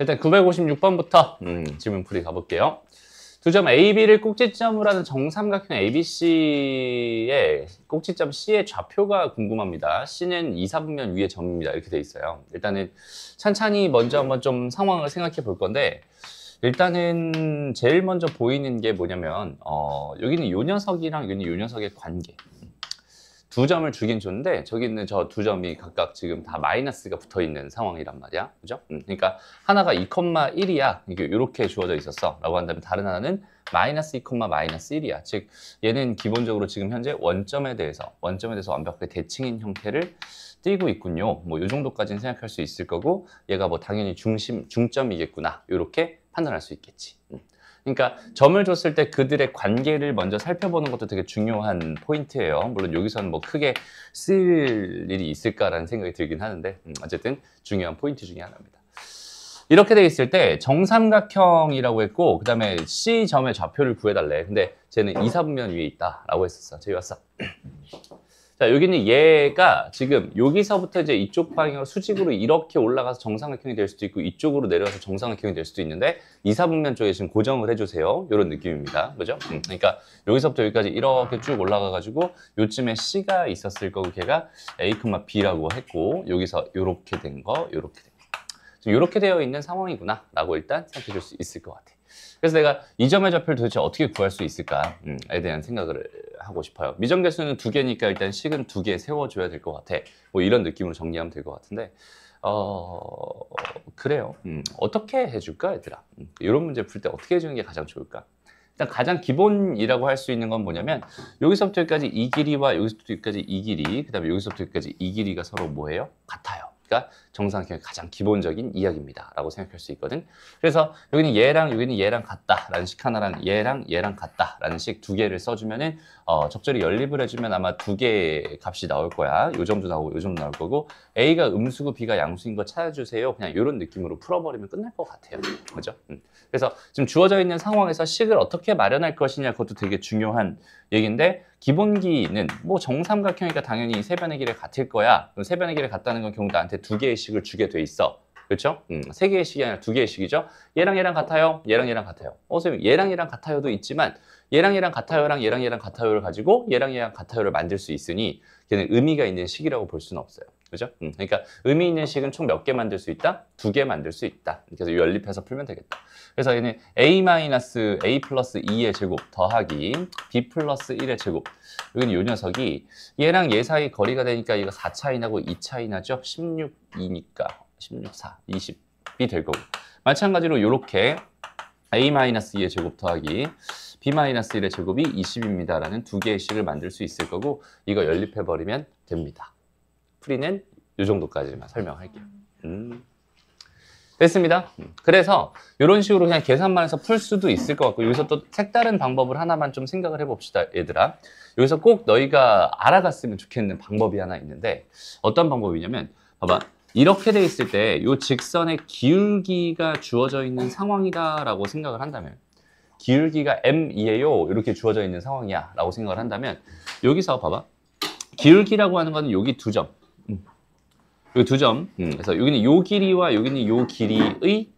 일단 956번부터 질문풀이 가볼게요. 두 점 AB를 꼭지점으로 하는 정삼각형 ABC의 꼭지점 C의 좌표가 궁금합니다. C는 2, 4분면 위의 점입니다. 이렇게 돼 있어요. 일단은 찬찬히 먼저 한번 좀 상황을 생각해 볼 건데, 일단은 제일 먼저 보이는 게 뭐냐면 여기는 요 녀석이랑 여기는 요 녀석의 관계. 두 점을 주긴 줬는데 저기 있는 저 두 점이 각각 지금 다 마이너스가 붙어 있는 상황이란 말이야. 그죠? 그러니까 하나가 2,1이야. 이게 이렇게 주어져 있었어. 라고 한다면 다른 하나는 마이너스 2, 마이너스 1이야. 즉 얘는 기본적으로 지금 현재 원점에 대해서 완벽하게 대칭인 형태를 띄고 있군요. 뭐 이 정도까지는 생각할 수 있을 거고, 얘가 뭐 당연히 중점이겠구나. 이렇게 판단할 수 있겠지. 그러니까 점을 줬을 때 그들의 관계를 먼저 살펴보는 것도 되게 중요한 포인트예요. 물론 여기서는 뭐 크게 쓸 일이 있을까라는 생각이 들긴 하는데 어쨌든 중요한 포인트 중에 하나입니다. 이렇게 돼 있을 때 정삼각형이라고 했고, 그 다음에 C점의 좌표를 구해달래. 근데 쟤는 2, 4분면 위에 있다라고 했었어. 저기 왔어. 자, 여기는 얘가 지금 여기서부터 이제 이쪽 방향으로 수직으로 이렇게 올라가서 정삼각형이 될 수도 있고, 이쪽으로 내려와서 정삼각형이 될 수도 있는데 2, 4분면 쪽에 지금 고정을 해주세요. 이런 느낌입니다. 그죠? 그러니까 여기서부터 여기까지 이렇게 쭉 올라가가지고 요쯤에 C가 있었을 거고, 걔가 A, B라고 했고, 여기서 이렇게 된 거, 이렇게 된 거. 지금 이렇게 되어 있는 상황이구나 라고 일단 생각해 줄 수 있을 것 같아. 그래서 내가 이 점의 좌표를 도대체 어떻게 구할 수 있을까에 대한 생각을 하고 싶어요. 미정계수는 2개니까 일단 식은 2개 세워줘야 될 것 같아. 뭐 이런 느낌으로 정리하면 될 것 같은데, 그래요. 어떻게 해줄까, 얘들아? 이런 문제 풀 때 어떻게 해주는 게 가장 좋을까? 일단 가장 기본이라고 할 수 있는 건 뭐냐면, 여기서부터 여기까지 이 길이와 여기서부터 여기까지 이 길이, 그 다음에 여기서부터 여기까지 이 길이가 서로 뭐예요? 같아요. 그러니까 정삼각형의 가장 기본적인 이야기입니다 라고 생각할 수 있거든. 그래서 여기는 얘랑 여기는 얘랑 같다 라는 식 하나랑 얘랑 얘랑 같다 라는 식 2개를 써주면은 적절히 연립을 해주면 아마 2개의 값이 나올 거야. 요 점도 나오고 요 점도 나올 거고, A가 음수고 B가 양수인 거 찾아주세요. 그냥 이런 느낌으로 풀어버리면 끝날 것 같아요. 그죠? 그래서 지금 주어져 있는 상황에서 식을 어떻게 마련할 것이냐, 그것도 되게 중요한 얘기인데, 기본기는 뭐 정삼각형이니까 당연히 세변의 길이 같을 거야. 그럼 세변의 길이 같다는 건 결국 나한테 2개의 식을 주게 돼 있어. 그렇죠? 3개의 식이 아니라 2개의 식이죠. 얘랑 얘랑 같아요. 얘랑 얘랑 같아요. 선생님, 얘랑 얘랑 같아요도 있지만 얘랑 얘랑 같아요랑 얘랑 얘랑 같아요를 가지고 얘랑 얘랑 같아요를 만들 수 있으니 걔는 의미가 있는 식이라고 볼 수는 없어요. 그죠? 그러니까 의미 있는 식은 총 몇 개 만들 수 있다? 2개 만들 수 있다. 그래서 연립해서 풀면 되겠다. 그래서 얘는 A 플러스 2의 제곱 더하기 B 플러스 1의 제곱. 여기는 요 녀석이 얘랑 얘 사이 거리가 되니까 이거 4 차이 나고 2 차이 나죠? 16이니까 16, 4, 20이 될 거고. 마찬가지로 이렇게 A-2의 제곱 더하기 B-1의 제곱이 20입니다. 라는 2개의 식을 만들 수 있을 거고, 이거 연립해버리면 됩니다. 풀이는 이 정도까지만 설명할게요. 됐습니다. 그래서 이런 식으로 그냥 계산만 해서 풀 수도 있을 것 같고, 여기서 또 색다른 방법을 하나만 좀 생각을 해봅시다, 얘들아. 여기서 꼭 너희가 알아갔으면 좋겠는 방법이 하나 있는데, 어떤 방법이냐면, 봐봐. 이렇게 돼 있을 때 이 직선의 기울기가 주어져 있는 상황이다라고 생각을 한다면, 기울기가 m이에요. 이렇게 주어져 있는 상황이야 라고 생각을 한다면, 여기서 봐봐. 기울기라고 하는 거는 여기 2점. 여기 2점. 그래서 여기는 요 길이와 여기는 요 길이의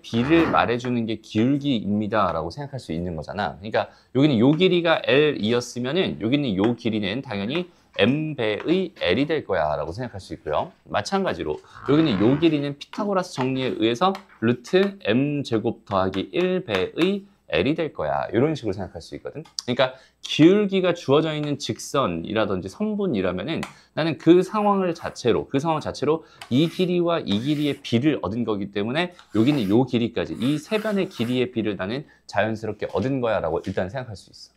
비를 말해주는 게 기울기입니다 라고 생각할 수 있는 거잖아. 그러니까 여기는 요 길이가 L이었으면은 여기는 요 길이는 당연히 m배의 L이 될 거야 라고 생각할 수 있고요. 마찬가지로 여기는 요 길이는 피타고라스 정리에 의해서 루트 m제곱 더하기 1배의 L이 될 거야. 이런 식으로 생각할 수 있거든. 그러니까 기울기가 주어져 있는 직선이라든지 성분이라면은 나는 그 상황 자체로 이 길이와 이 길이의 비를 얻은 거기 때문에 여기는 요 길이까지 이 세 변의 길이의 비를 나는 자연스럽게 얻은 거야 라고 일단 생각할 수 있어.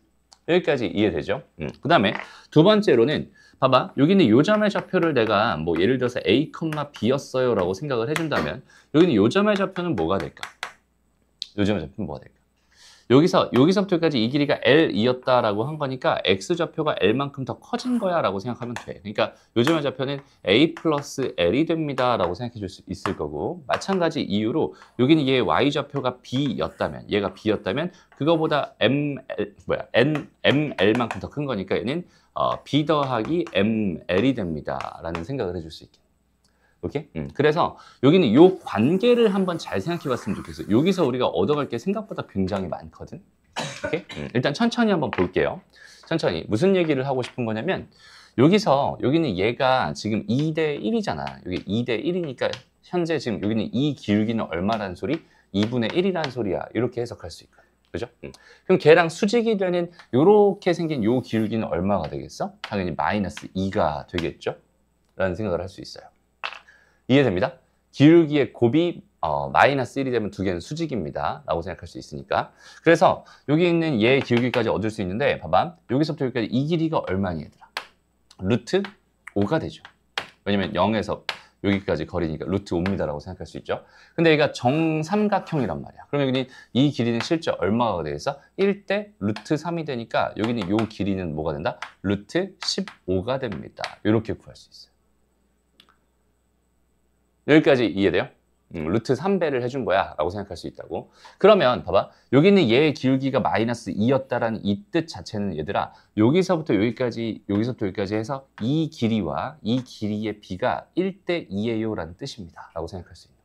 여기까지 이해되죠? 그 다음에 두 번째로는 봐봐. 여기는 요 점의 좌표를 내가 뭐 예를 들어서 A, B였어요 라고 생각을 해준다면 여기는 요 점의 좌표는 뭐가 될까? 요 점의 좌표는 뭐가 될까? 여기서부터 여기까지 이 길이가 L이었다라고 한 거니까 X좌표가 L만큼 더 커진 거야 라고 생각하면 돼. 그러니까 요즘의 좌표는 A 플러스 L이 됩니다 라고 생각해 줄 수 있을 거고, 마찬가지 이유로 여기는 얘 Y좌표가 B였다면, 얘가 B였다면 그거보다 ML만큼 더 큰 거니까 얘는 B 더하기 ML이 됩니다 라는 생각을 해줄 수 있게. 오케이? 그래서 여기는 이 관계를 한번 잘 생각해 봤으면 좋겠어. 여기서 우리가 얻어갈 게 생각보다 굉장히 많거든. 오케이? 일단 천천히 한번 볼게요. 천천히. 무슨 얘기를 하고 싶은 거냐면 여기는 얘가 지금 2대 1이잖아. 여기 2대 1이니까 현재 지금 여기는 이 기울기는 얼마라는 소리? 2분의 1이라는 소리야. 이렇게 해석할 수 있거든. 그죠? 그럼 걔랑 수직이 되는 이렇게 생긴 요 기울기는 얼마가 되겠어? 당연히 마이너스 2가 되겠죠? 라는 생각을 할 수 있어요. 이해됩니다? 기울기의 곱이 마이너스 1이 되면 두 개는 수직입니다. 라고 생각할 수 있으니까. 그래서 여기 있는 얘 기울기까지 얻을 수 있는데 봐봐. 여기서부터 여기까지 이 길이가 얼마니 얘들아? 루트 5가 되죠. 왜냐면 0에서 여기까지 거리니까 루트 5입니다라고 생각할 수 있죠. 근데 얘가 정삼각형이란 말이야. 그럼 여기는 이 길이는 실제 얼마가 되겠어? 1대 루트 3이 되니까 여기는 이 길이는 뭐가 된다? 루트 15가 됩니다. 이렇게 구할 수 있어요. 여기까지 이해돼요? 루트 3배를 해준 거야 라고 생각할 수 있다고. 그러면 봐봐. 여기는 얘의 기울기가 마이너스 2였다라는 이 뜻 자체는 얘들아 여기서부터 여기까지 해서 이 길이와 이 길이의 비가 1대 2예요 라는 뜻입니다 라고 생각할 수 있는 거야.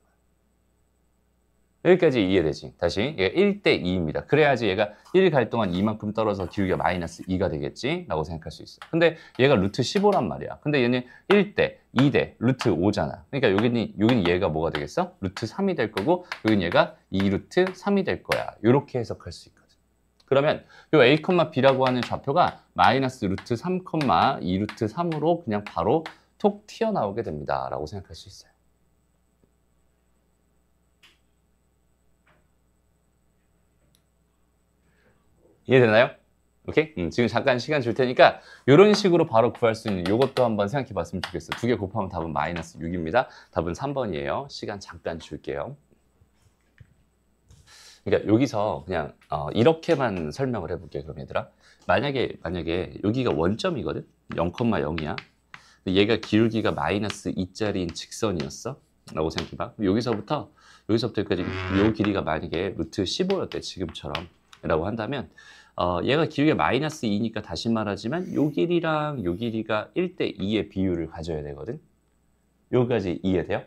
여기까지 이해되지? 다시 얘가 1대 2입니다. 그래야지 얘가 1 갈 동안 이만큼 떨어져 기울기가 마이너스 2가 되겠지? 라고 생각할 수 있어. 근데 얘가 루트 15란 말이야. 근데 얘는 1대, 2대, 루트 5잖아. 그러니까 여기는 얘가 뭐가 되겠어? 루트 3이 될 거고 여기는 얘가 2루트 3이 될 거야. 이렇게 해석할 수 있거든. 그러면 요 A, B라고 하는 좌표가 마이너스 루트 3, 2루트 3으로 그냥 바로 톡 튀어나오게 됩니다. 라고 생각할 수 있어요. 이해되나요? 오케이? 지금 잠깐 시간 줄 테니까 이런 식으로 바로 구할 수 있는 이것도 한번 생각해 봤으면 좋겠어요. 두 개 곱하면 답은 마이너스 6입니다. 답은 3번이에요. 시간 잠깐 줄게요. 그러니까 여기서 그냥 이렇게만 설명을 해볼게요. 그럼 얘들아. 만약에 여기가 원점이거든? 0,0이야. 얘가 기울기가 마이너스 2짜리인 직선이었어? 라고 생각해봐. 여기서부터 여기까지 이 길이가 만약에 루트 15였대. 지금처럼. 라고 한다면 얘가 기울기가 마이너스 2니까 다시 말하지만 요 길이랑 요 길이가 1대 2의 비율을 가져야 되거든. 여기까지 이해돼요?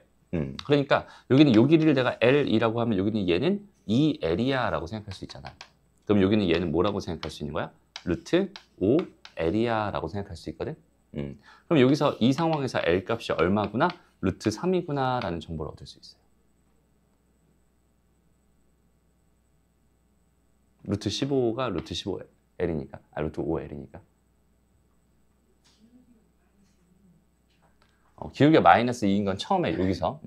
그러니까 여기는 요 길이를 내가 L이라고 하면 여기는 얘는 2L이야 라고 생각할 수 있잖아. 그럼 여기는 얘는 뭐라고 생각할 수 있는 거야? 루트 5L이야 라고 생각할 수 있거든. 그럼 여기서 이 상황에서 L 값이 얼마구나? 루트 3이구나 라는 정보를 얻을 수 있어요. 루트 15가 루트 15L이니까, 루트 5L이니까. 기울기가 마이너스 2인 건 처음에 여기서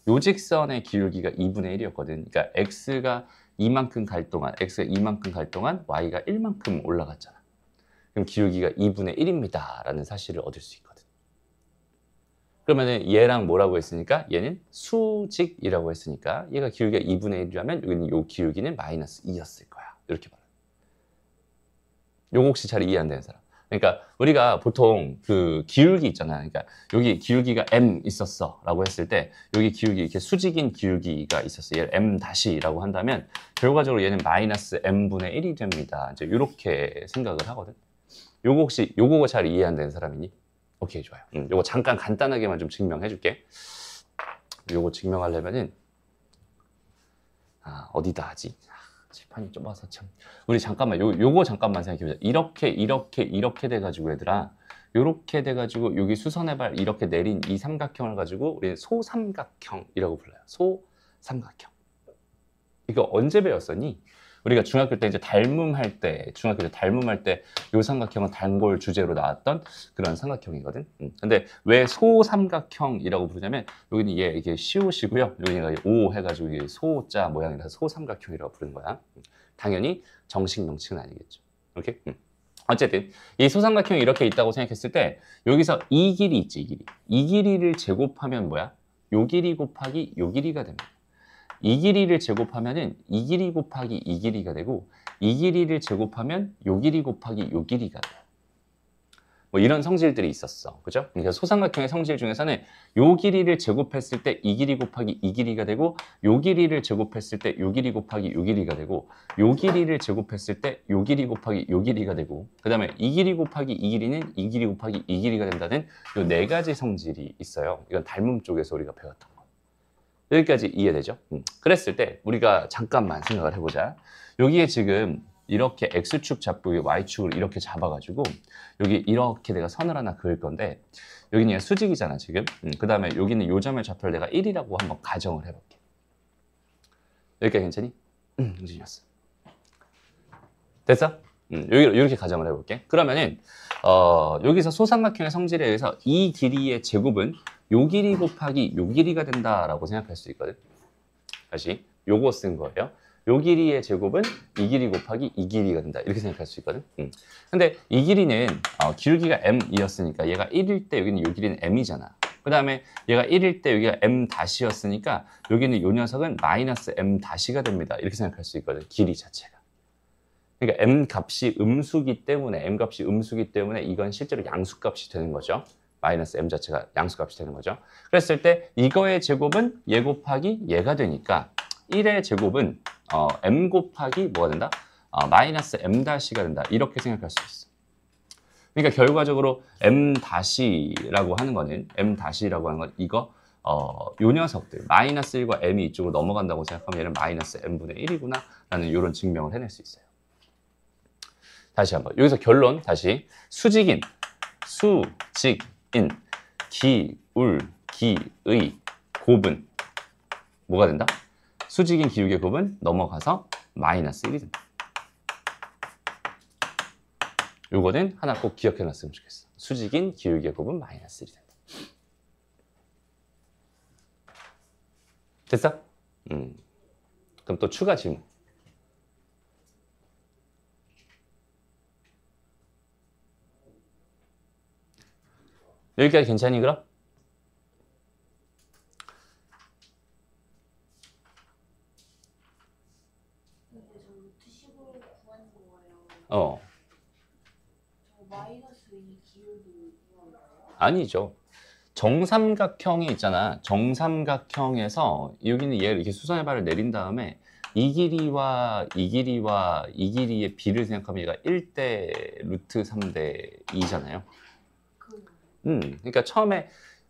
요 직선의 기울기가 2분의 1이었거든. 그러니까 x가 이만큼 갈 동안 y가 1만큼 올라갔잖아. 그럼 기울기가 2분의 1입니다. 라는 사실을 얻을 수 있거든. 그러면은 얘랑 뭐라고 했으니까 얘는 수직이라고 했으니까 얘가 기울기가 2분의 1이라면 여기는 요 기울기는 마이너스 2였을 거야. 이렇게 말해. 요거 혹시 잘 이해 안 되는 사람? 그러니까 우리가 보통 그 기울기 있잖아. 그러니까 여기 기울기가 m 있었어 라고 했을 때 여기 기울기 이렇게 수직인 기울기가 있었어. 얘를 m 다시라고 한다면 결과적으로 얘는 마이너스 m분의 1이 됩니다. 이제 이렇게 생각을 하거든. 요거 혹시 요거 잘 이해 안 되는 사람이니? 오케이, 좋아요. 요거 잠깐 간단하게만 좀 증명해 줄게. 요거 증명하려면은 어디다 하지? 칠판이 좁아서 참. 우리 잠깐만 요거 잠깐만 생각해 보자. 이렇게 돼 가지고 얘들아. 요렇게 돼 가지고 여기 수선의 발 이렇게 내린 이 삼각형을 가지고 우리 소삼각형이라고 불러요. 소삼각형. 이거 언제 배웠었니? 우리가 중학교 때 이제 닮음할 때 요 삼각형은 단골 주제로 나왔던 그런 삼각형이거든. 근데 왜 소삼각형이라고 부르냐면 여기는 얘 이게 시옷이고요. 여기가 오 해가지고 이게 소자 모양이라서 소삼각형이라고 부르는 거야. 당연히 정식 명칭은 아니겠죠. 오케이? 어쨌든 이 소삼각형이 이렇게 있다고 생각했을 때 여기서 이 길이 있지, 이 길이를 제곱하면 뭐야? 요 길이 곱하기 요 길이가 됩니다. 이 길이를 제곱하면은 이 길이 곱하기 이 길이가 되고 이 길이를 제곱하면 요 길이 곱하기 요 길이가 돼요. 뭐 이런 성질들이 있었어. 그죠? 그러니까 소삼각형의 성질 중에서는 요 길이를 제곱했을 때 이 길이 곱하기 이 길이가 되고 요 길이를 제곱했을 때 요 길이 곱하기 요 길이가 되고 요 길이를 제곱했을 때 요 길이 곱하기 요 길이가 되고 그 다음에 이 길이 곱하기 이 길이는 이 길이 곱하기 이 길이가 된다는 요 네 가지 성질이 있어요. 이건 닮음 쪽에서 우리가 배웠던 거. 여기까지 이해되죠? 그랬을 때 우리가 잠깐만 생각을 해보자. 여기에 지금 이렇게 X축 잡고 Y축을 이렇게 잡아가지고 여기 이렇게 내가 선을 하나 그을 건데 여기는 얘가 수직이잖아 지금. 그 다음에 여기는 요 점의 좌표를 내가 1이라고 한번 가정을 해볼게. 여기까지 괜찮니? 응진이었어. 됐어? 이렇게 가정을 해볼게. 그러면은 여기서 소삼각형의 성질에 의해서 이 길이의 제곱은 요 길이 곱하기 요 길이가 된다라고 생각할 수 있거든. 다시 요거 쓴 거예요. 요 길이의 제곱은 이 길이 곱하기 이 길이가 된다. 이렇게 생각할 수 있거든. 근데 이 길이는 길기가 m이었으니까 얘가 1일 때 여기는 요 길이는 m이잖아. 그 다음에 얘가 1일 때 여기가 m 다시였으니까 여기는 요 녀석은 마이너스 m 다시가 됩니다. 이렇게 생각할 수 있거든. 길이 자체가. 그러니까 m 값이 음수기 때문에 이건 실제로 양수값이 되는 거죠. 마이너스 m 자체가 양수값이 되는 거죠. 그랬을 때 이거의 제곱은 얘 곱하기 얘가 되니까 1의 제곱은 m 곱하기 뭐가 된다? 마이너스 m 다시가 된다. 이렇게 생각할 수 있어. 그러니까 결과적으로 m 다시라고 하는 거는 이거 요 녀석들 마이너스 1과 m이 이쪽으로 넘어간다고 생각하면 얘는 마이너스 m분의 1이구나 라는 이런 증명을 해낼 수 있어요. 다시 한번 여기서 결론 다시 수직인 기울 기의 곱은 뭐가 된다? 수직인 기울기의 곱은 넘어가서 마이너스 1이 된다. 요거는 하나 꼭 기억해 놨으면 좋겠어. 수직인 기울기의 곱은 마이너스 1이 된다. 됐어? 그럼 또 추가 질문. 여기까지 괜찮니 그럼? 아니죠. 정삼각형이 있잖아. 정삼각형에서 여기는 얘를 이렇게 수선의 발을 내린 다음에 이 길이와 이 길이와 이 길이의 비를 생각하면 얘가 1대 루트 3대 2잖아요. 그러니까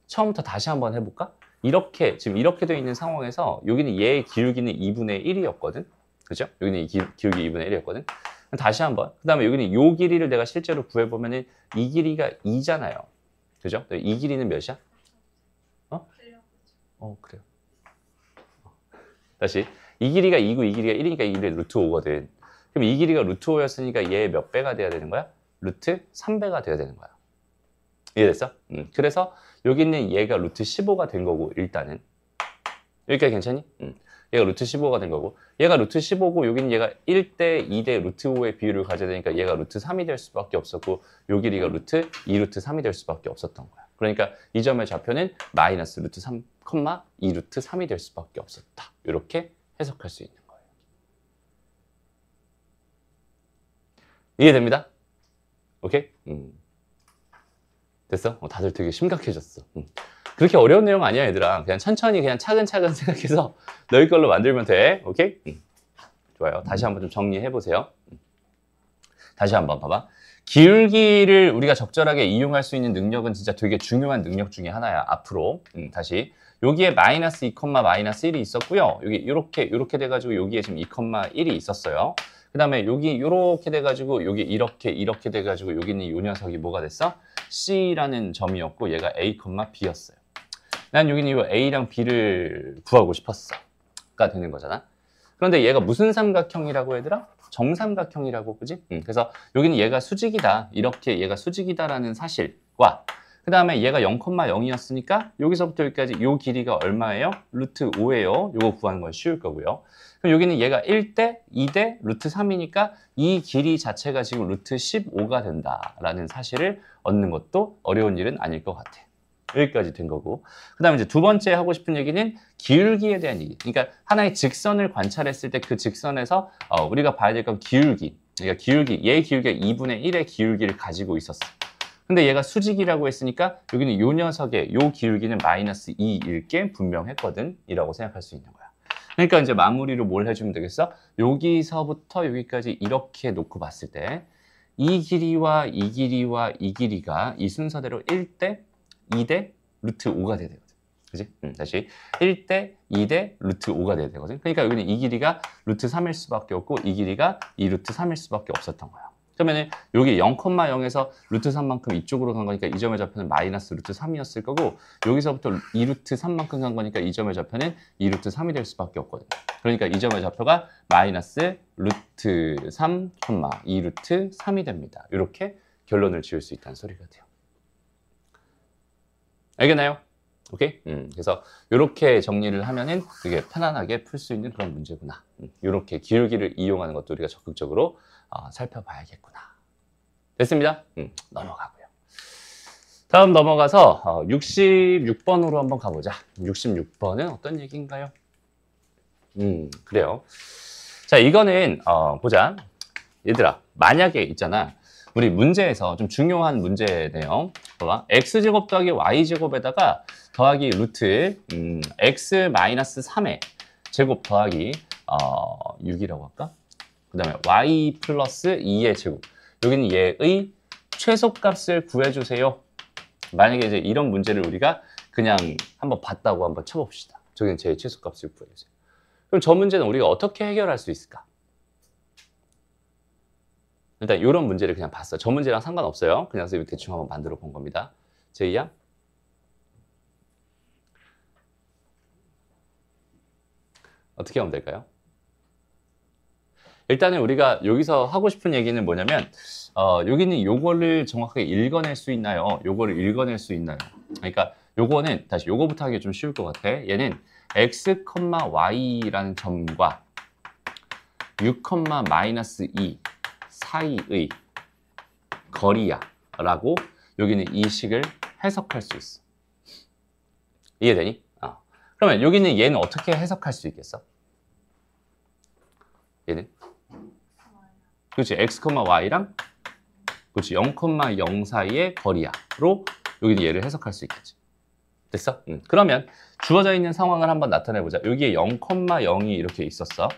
처음부터 다시 한번 해볼까? 지금 이렇게 되어 있는 상황에서 여기는 얘의 기울기는 2분의 1이었거든. 그죠? 여기는 이 기울기 2분의 1이었거든. 다시 한번. 그 다음에 여기는 이 길이를 내가 실제로 구해보면은 이 길이가 2잖아요. 그죠? 이 길이는 몇이야? 그래요. 다시. 이 길이가 2고 이 길이가 1이니까 이 길이가 루트 5거든. 그럼 이 길이가 루트 5였으니까 얘 몇 배가 돼야 되는 거야? 루트 3배가 돼야 되는 거야. 이해됐어? 그래서 여기 있는 얘가 루트 15가 된 거고 일단은. 여기까지 괜찮니? 얘가 루트 15가 된 거고 얘가 루트 15고 여기는 얘가 1대 2대 루트 5의 비율을 가져야 되니까 얘가 루트 3이 될 수밖에 없었고 요 길이가 루트 2 루트 3이 될 수밖에 없었던 거야. 그러니까 이 점의 좌표는 마이너스 루트 3, 2 루트 3이 될 수밖에 없었다. 이렇게 해석할 수 있는 거예요. 이해됩니다? 오케이? 됐어? 다들 되게 심각해졌어. 그렇게 어려운 내용 아니야 얘들아. 그냥 천천히 그냥 차근차근 생각해서 너희 걸로 만들면 돼. 오케이? 좋아요. 다시 한번 좀 정리해 보세요. 다시 한번 봐봐. 기울기를 우리가 적절하게 이용할 수 있는 능력은 진짜 되게 중요한 능력 중에 하나야. 앞으로. 다시. 여기에 마이너스 2, 마이너스 1이 있었고요. 여기 이렇게 돼가지고 여기에 지금 2, 1이 있었어요. 그 다음에 여기 이렇게 돼가지고 여기 이렇게 돼가지고 여기는 이 녀석이 뭐가 됐어? C라는 점이었고 얘가 A, B였어요. 난 여기는 이 A랑 B를 구하고 싶었어가 되는 거잖아. 그런데 얘가 무슨 삼각형이라고 얘들아? 정삼각형이라고, 그지? 그래서 여기는 얘가 수직이다. 이렇게 얘가 수직이다라는 사실과 그 다음에 얘가 0,0이었으니까 여기서부터 여기까지 요 길이가 얼마예요? 루트 5예요. 요거 구하는 건 쉬울 거고요. 그럼 여기는 얘가 1대 2대 루트 3이니까 이 길이 자체가 지금 루트 15가 된다라는 사실을 얻는 것도 어려운 일은 아닐 것 같아. 여기까지 된 거고. 그 다음에 이제 두 번째 하고 싶은 얘기는 기울기에 대한 얘기. 그러니까 하나의 직선을 관찰했을 때 그 직선에서 우리가 봐야 될 건 기울기. 그러니까 얘의 기울기가 2분의 1의 기울기를 가지고 있었어. 근데 얘가 수직이라고 했으니까 여기는 요 녀석의 요 기울기는 마이너스 2일 게 분명했거든 이라고 생각할 수 있는 거야. 그러니까 이제 마무리로 뭘 해주면 되겠어? 여기서부터 여기까지 이렇게 놓고 봤을 때 이 길이와 이 길이와 이 길이가 이 순서대로 1대 2대 루트 5가 돼야 되거든. 그지? 다시 1대 2대 루트 5가 돼야 되거든. 그러니까 여기는 이 길이가 루트 3일 수밖에 없고 이 길이가 2 루트 3일 수밖에 없었던 거야. 그러면은 여기 0,0에서 루트 3만큼 이쪽으로 간 거니까 이 점의 좌표는 마이너스 루트 3이었을 거고 여기서부터 2 루트 3만큼 간 거니까 이 점의 좌표는 2 루트 3이 될 수밖에 없거든. 그러니까 이 점의 좌표가 마이너스 루트 3, 2 루트 3이 됩니다. 이렇게 결론을 지을 수 있다는 소리가 돼요. 알겠나요? 오케이? 그래서 이렇게 정리를 하면은 되게 편안하게 풀 수 있는 그런 문제구나. 이렇게 기울기를 이용하는 것도 우리가 적극적으로 살펴봐야겠구나. 됐습니다. 넘어가고요. 다음 넘어가서 66번으로 한번 가보자. 66번은 어떤 얘기인가요? 그래요. 자, 이거는 보자. 얘들아, 만약에 있잖아. 우리 문제에서 좀 중요한 문제네요. 봐봐. x제곱 더하기 y제곱에다가 더하기 루트 x-3의 제곱 더하기 6이라고 할까? 그 다음에 y 플러스 2의 제곱. 여기는 얘의 최소값을 구해주세요. 만약에 이제 이런 문제를 우리가 그냥 한번 봤다고 한번 쳐봅시다. 저기는 제 최소값을 구해주세요. 그럼 저 문제는 우리가 어떻게 해결할 수 있을까? 일단 이런 문제를 그냥 봤어요. 저 문제랑 상관없어요. 그냥 선생님이 대충 한번 만들어 본 겁니다. 제이야? 어떻게 하면 될까요? 일단은 우리가 여기서 하고 싶은 얘기는 뭐냐면 여기는 요거를 정확하게 읽어낼 수 있나요? 요거를 읽어낼 수 있나요? 그러니까 요거는 다시 요거부터 하기 좀 쉬울 것 같아. 얘는 x, y라는 점과 6, 마이너스 2 사이의 거리야 라고 여기는 이 식을 해석할 수 있어. 이해되니? 그러면 여기는 얘는 어떻게 해석할 수 있겠어? 얘는? 그렇지. x, y랑 그렇지. 0, 0 사이의 거리야로 여기는 얘를 해석할 수 있겠지. 됐어? 그러면 주어져 있는 상황을 한번 나타내보자. 여기에 0, 0이 이렇게 있었어.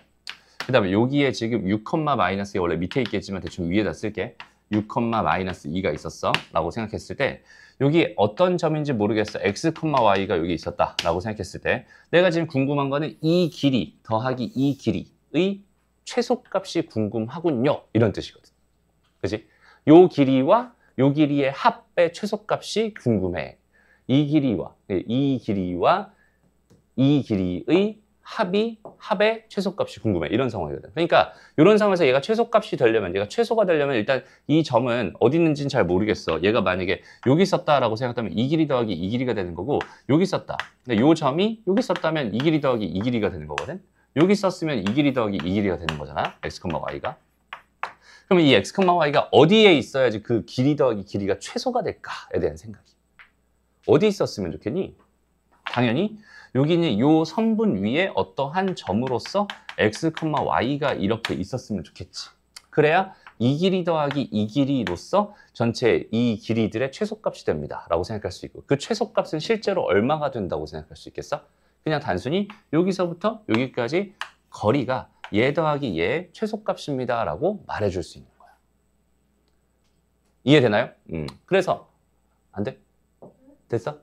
그 다음에 여기에 지금 6, 마이너스가 원래 밑에 있겠지만 대충 위에다 쓸게. 6, 마이너스 2가 있었어 라고 생각했을 때 여기 어떤 점인지 모르겠어. x, y가 여기 있었다 라고 생각했을 때 내가 지금 궁금한 거는 이 길이 더하기 이 길이의 최소값이 궁금하군요. 이런 뜻이거든. 그치? 요 길이와 요 길이의 합의 최소값이 궁금해. 이 길이와 이 길이의 합의 최소값이 궁금해. 이런 상황이거든. 그러니까 이런 상황에서 얘가 최소값이 되려면 얘가 최소가 되려면 일단 이 점은 어디 있는지는 잘 모르겠어. 얘가 만약에 여기 있었다라고 생각하면 이 길이 더하기 이 길이가 되는 거고 여기 있었다. 근데 요 점이 여기 있었다면 이 길이 더하기 이 길이가 되는 거거든. 여기 있었으면 이 길이 더하기 이 길이가 되는 거잖아. x, y가. 그러면 이 x, y가 어디에 있어야지 그 길이 더하기 길이가 최소가 될까에 대한 생각이. 어디 있었으면 좋겠니? 당연히 여기는 요 선분 위에 어떠한 점으로서 x, y가 이렇게 있었으면 좋겠지. 그래야 이 길이 더하기 이 길이로서 전체 이 길이들의 최소값이 됩니다. 라고 생각할 수 있고 그 최소값은 실제로 얼마가 된다고 생각할 수 있겠어? 그냥 단순히 여기서부터 여기까지 거리가 얘 더하기 얘의 최소값입니다. 라고 말해줄 수 있는 거야. 이해되나요? 그래서 안 돼? 됐어?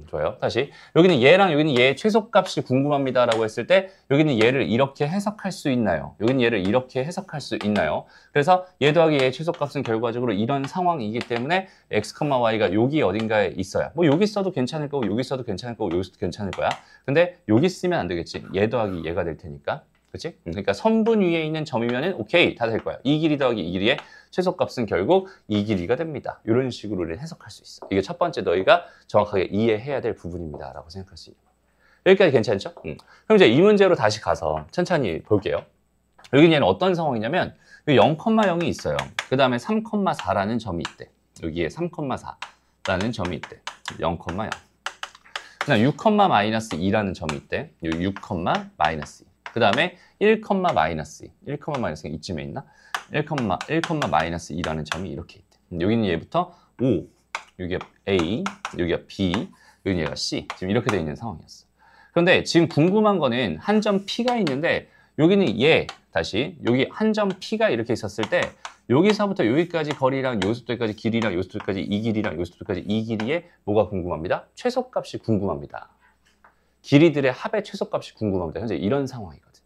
좋아요. 다시 여기는 얘랑 여기는 얘의 최소값이 궁금합니다 라고 했을 때 여기는 얘를 이렇게 해석할 수 있나요? 여기는 얘를 이렇게 해석할 수 있나요? 그래서 얘 더하기 얘의 최소값은 결과적으로 이런 상황이기 때문에 x, y가 여기 어딘가에 있어야 뭐 여기 있어도 괜찮을 거고 여기 있어도 괜찮을 거고 여기 있어도 괜찮을 거야. 근데 여기 쓰면 안 되겠지. 얘 더하기 얘가 될 테니까. 그치? 그러니까 선분 위에 있는 점이면은 오케이 다 될 거야. 이 길이 더하기 이 길이의 최소값은 결국 이 길이가 됩니다. 이런 식으로 우리는 해석할 수 있어. 이게 첫 번째 너희가 정확하게 이해해야 될 부분입니다. 라고 생각할 수 있는 거예요. 여기까지 괜찮죠? 그럼 이제 이 문제로 다시 가서 천천히 볼게요. 여기는 얘는 어떤 상황이냐면 0,0이 있어요. 그 다음에 3,4라는 점이 있대. 여기에 3,4라는 점이 있대. 0,0. 그 다음 6, 마이너스 2라는 점이 있대. 6, 마이너스 2. 그 다음에 1, 마이너스 2. 1, 마이너스 2 이쯤에 있나? 1, 마이너스 2라는 점이 이렇게 있대. 여기는 얘부터 5, 여기가 A, 여기가 B, 여기 얘가 C. 지금 이렇게 되어 있는 상황이었어. 그런데 지금 궁금한 거는 한 점 P가 있는데 여기는 다시 여기 한 점 P가 이렇게 있었을 때 여기서부터 여기까지 거리랑 여기서부터 여기까지 길이랑 여기서부터까지 이 길이랑 여기서부터까지 이 길이의 뭐가 궁금합니다? 최소값이 궁금합니다. 길이들의 합의 최소값이 궁금합니다. 현재 이런 상황이거든.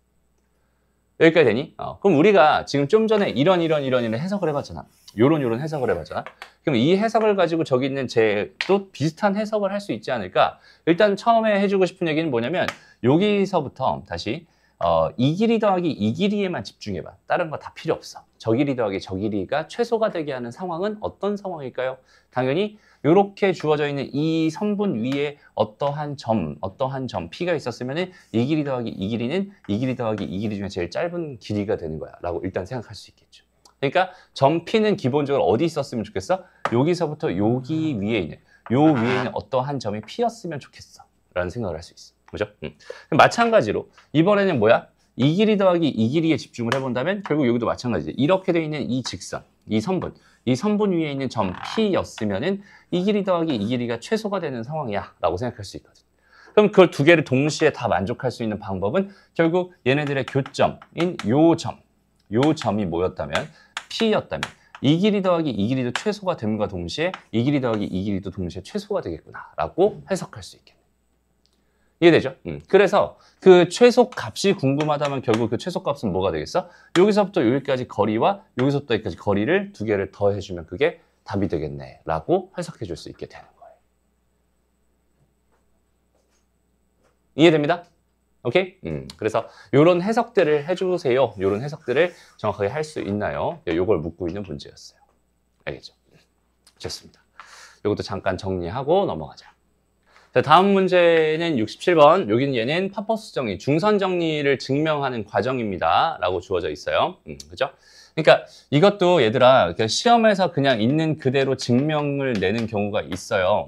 여기까지 되니? 그럼 우리가 지금 좀 전에 이런 해석을 해봤잖아. 요런 해석을 해봤잖아. 그럼 이 해석을 가지고 저기 있는 또 비슷한 해석을 할 수 있지 않을까? 일단 처음에 해주고 싶은 얘기는 뭐냐면 여기서부터 다시 이 길이 더하기 이 길이에만 집중해봐. 다른 거 다 필요 없어. 저 길이 더하기 저 길이가 최소가 되게 하는 상황은 어떤 상황일까요? 당연히 이렇게 주어져 있는 이 선분 위에 어떠한 점 P가 있었으면 이 길이 더하기 이 길이는 이 길이 더하기 이 길이 중에 제일 짧은 길이가 되는 거야 라고 일단 생각할 수 있겠죠. 그러니까 점 P는 기본적으로 어디 있었으면 좋겠어? 여기서부터 여기 위에 있는 어떠한 점이 P였으면 좋겠어 라는 생각을 할 수 있어. 그죠? 마찬가지로 이번에는 뭐야? 이 길이 더하기 이 길이에 집중을 해본다면 결국 여기도 마찬가지지. 이렇게 되어 있는 이 직선, 이 선분 위에 있는 점 P였으면은 이 길이 더하기 이 길이가 최소가 되는 상황이야 라고 생각할 수 있거든. 그럼 그걸 두 개를 동시에 다 만족할 수 있는 방법은 결국 얘네들의 교점인 요 점이 뭐였다면 P였다면 이 길이 더하기 이 길이도 최소가 됨과 동시에 이 길이 더하기 이 길이도 동시에 최소가 되겠구나 라고 해석할 수 있겠네. 이해되죠? 그래서 그 최소값이 궁금하다면 결국 그 최소값은 뭐가 되겠어? 여기서부터 여기까지 거리와 여기서부터 여기까지 거리를 두 개를 더해주면 그게 답이 되겠네 라고 해석해 줄 수 있게 되는 거예요. 이해됩니다? 오케이? 그래서 이런 해석들을 해주세요. 이런 해석들을 정확하게 할 수 있나요? 이걸 묻고 있는 문제였어요. 알겠죠? 좋습니다. 이것도 잠깐 정리하고 넘어가자. 자, 다음 문제는 67번. 여기는 얘는 파퍼스 정리, 중선 정리를 증명하는 과정입니다. 라고 주어져 있어요. 그죠? 그러니까 이것도 얘들아, 시험에서 그냥 있는 그대로 증명을 내는 경우가 있어요.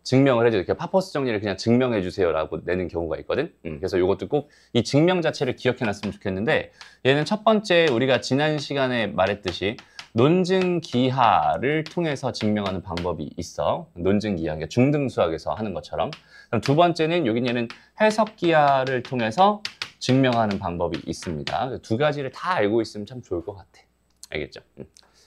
증명을 해주세요. 파퍼스 정리를 그냥 증명해 주세요 라고 내는 경우가 있거든. 그래서 이것도 꼭 이 증명 자체를 기억해 놨으면 좋겠는데 얘는 첫 번째 우리가 지난 시간에 말했듯이 논증기하를 통해서 증명하는 방법이 있어. 논증기하, 그러니까 중등수학에서 하는 것처럼. 그럼 두 번째는 여기는 해석기하를 통해서 증명하는 방법이 있습니다. 두 가지를 다 알고 있으면 참 좋을 것 같아. 알겠죠?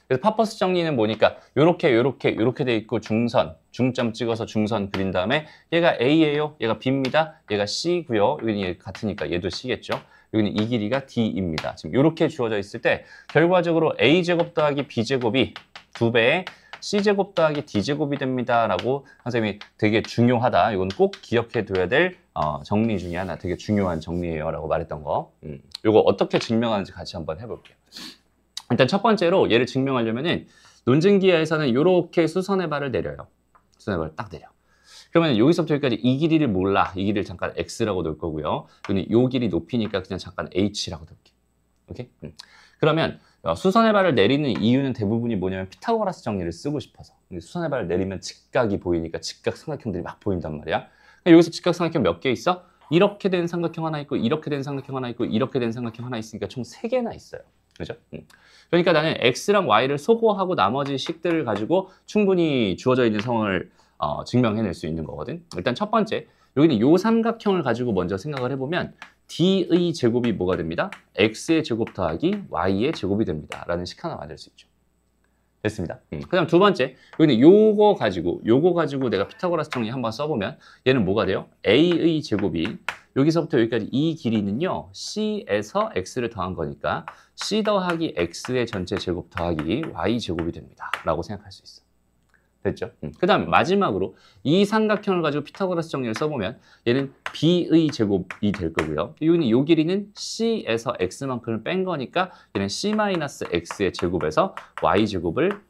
그래서 파퍼스 정리는 뭐니까 요렇게 돼 있고 중점 찍어서 중선 그린 다음에 얘가 A예요. 얘가 B입니다. 얘가 C고요. 여기는 같으니까 얘도 C겠죠. 여기는 이 길이가 D입니다. 지금 이렇게 주어져 있을 때 결과적으로 A제곱 더하기 B제곱이 2배의 C제곱 더하기 D제곱이 됩니다. 라고 선생님이 되게 중요하다. 이건 꼭 기억해 둬야 될 정리 중에 하나, 되게 중요한 정리예요. 라고 말했던 거. 이거 어떻게 증명하는지 같이 한번 해볼게요. 일단 첫 번째로 얘를 증명하려면은 논증기하에서는 이렇게 수선의 발을 내려요. 수선의 발을 딱 내려. 그러면 여기서부터 여기까지 이 길이를 몰라. 이 길이를 잠깐 X라고 놓을 거고요. 근데 이 길이 높이니까 그냥 잠깐 H라고 놓을게. 오케이? 그러면 수선의 발을 내리는 이유는 대부분이 뭐냐면 피타고라스 정리를 쓰고 싶어서. 근데 수선의 발을 내리면 직각이 보이니까 직각 삼각형들이 막 보인단 말이야. 여기서 직각 삼각형 몇 개 있어? 이렇게 된 삼각형 하나 있고 이렇게 된 삼각형 하나 있고 이렇게 된 삼각형 하나 있으니까 총 3개나 있어요. 그죠? 그러니까 나는 X랑 Y를 소거하고 나머지 식들을 가지고 충분히 주어져 있는 상황을 증명해낼 수 있는 거거든. 일단 첫 번째, 여기는 요 삼각형을 가지고 먼저 생각을 해보면 D의 제곱이 뭐가 됩니다? X의 제곱 더하기 Y의 제곱이 됩니다. 라는 식 하나 만들 수 있죠. 됐습니다. 그 다음 두 번째, 여기는 요거 가지고 내가 피타고라스 정리 한번 써보면 얘는 뭐가 돼요? A의 제곱이 여기서부터 여기까지 이 길이는요, C에서 X를 더한 거니까 C 더하기 X의 전체 제곱 더하기 Y 제곱이 됩니다. 라고 생각할 수 있어. 됐죠? 그 다음 마지막으로 이 삼각형을 가지고 피타고라스 정리를 써보면 얘는 B의 제곱이 될 거고요. 여기는 요 길이는 C에서 X만큼을 뺀 거니까 얘는 C-X의 제곱에서 Y 제곱을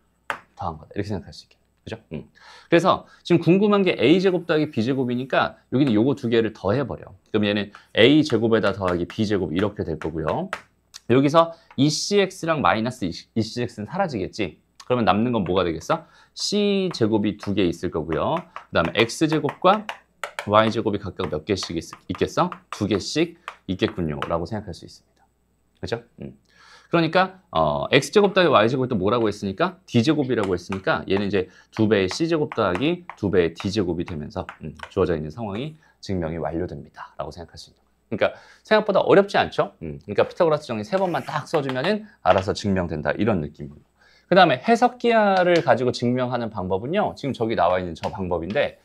더한 거다. 이렇게 생각할 수 있겠네. 그죠? 그래서 지금 궁금한 게 A제곱 더하기 B제곱이니까 여기는 요거 두 개를 더해버려. 그럼 얘는 A제곱에다 더하기 B제곱 이렇게 될 거고요. 여기서 이 CX랑 마이너스 이 CX는 사라지겠지? 그러면 남는 건 뭐가 되겠어? C제곱이 2개 있을 거고요. 그 다음에 X제곱과 Y제곱이 각각 몇 개씩 있겠어? 2개씩 있겠군요. 라고 생각할 수 있습니다. 그죠? 그러니까 x제곱 더하기 y제곱이 또 뭐라고 했으니까 d제곱이라고 했으니까 얘는 이제 2배의 c제곱 더하기 2배의 d제곱이 되면서 주어져 있는 상황이 증명이 완료됩니다 라고 생각할 수 있는 거예요. 그러니까 생각보다 어렵지 않죠? 그러니까 피타고라스 정리 3번만 딱 써주면은 알아서 증명된다 이런 느낌으로. 그 다음에 해석기하를 가지고 증명하는 방법은요. 지금 저기 나와 있는 저 방법인데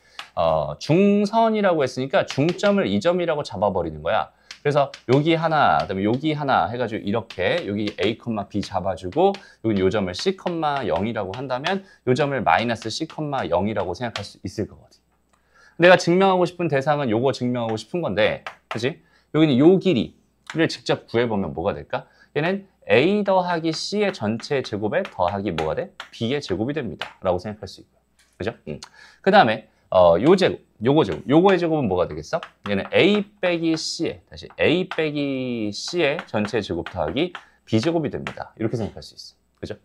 중선이라고 했으니까 중점을 2점이라고 잡아버리는 거야. 그래서 여기 하나, 그다음에 여기 하나 해가지고 이렇게 여기 A, B 잡아주고 여기 요 점을 C, 0이라고 한다면 요 점을 마이너스 C, 0이라고 생각할 수 있을 거거든. 내가 증명하고 싶은 대상은 요거 증명하고 싶은 건데, 그치? 여기는 요 길이를 직접 구해보면 뭐가 될까? 얘는 A 더하기 C의 전체 제곱에 더하기 뭐가 돼? B의 제곱이 됩니다. 라고 생각할 수 있고요. 그죠? 그 다음에 요 제곱, 요거 제곱, 요거의 제곱은 뭐가 되겠어? 얘는 A 빼기 C의, 다시 A 빼기 C의 전체 제곱 더하기 B제곱이 됩니다. 이렇게 생각할 수 있어. 그죠?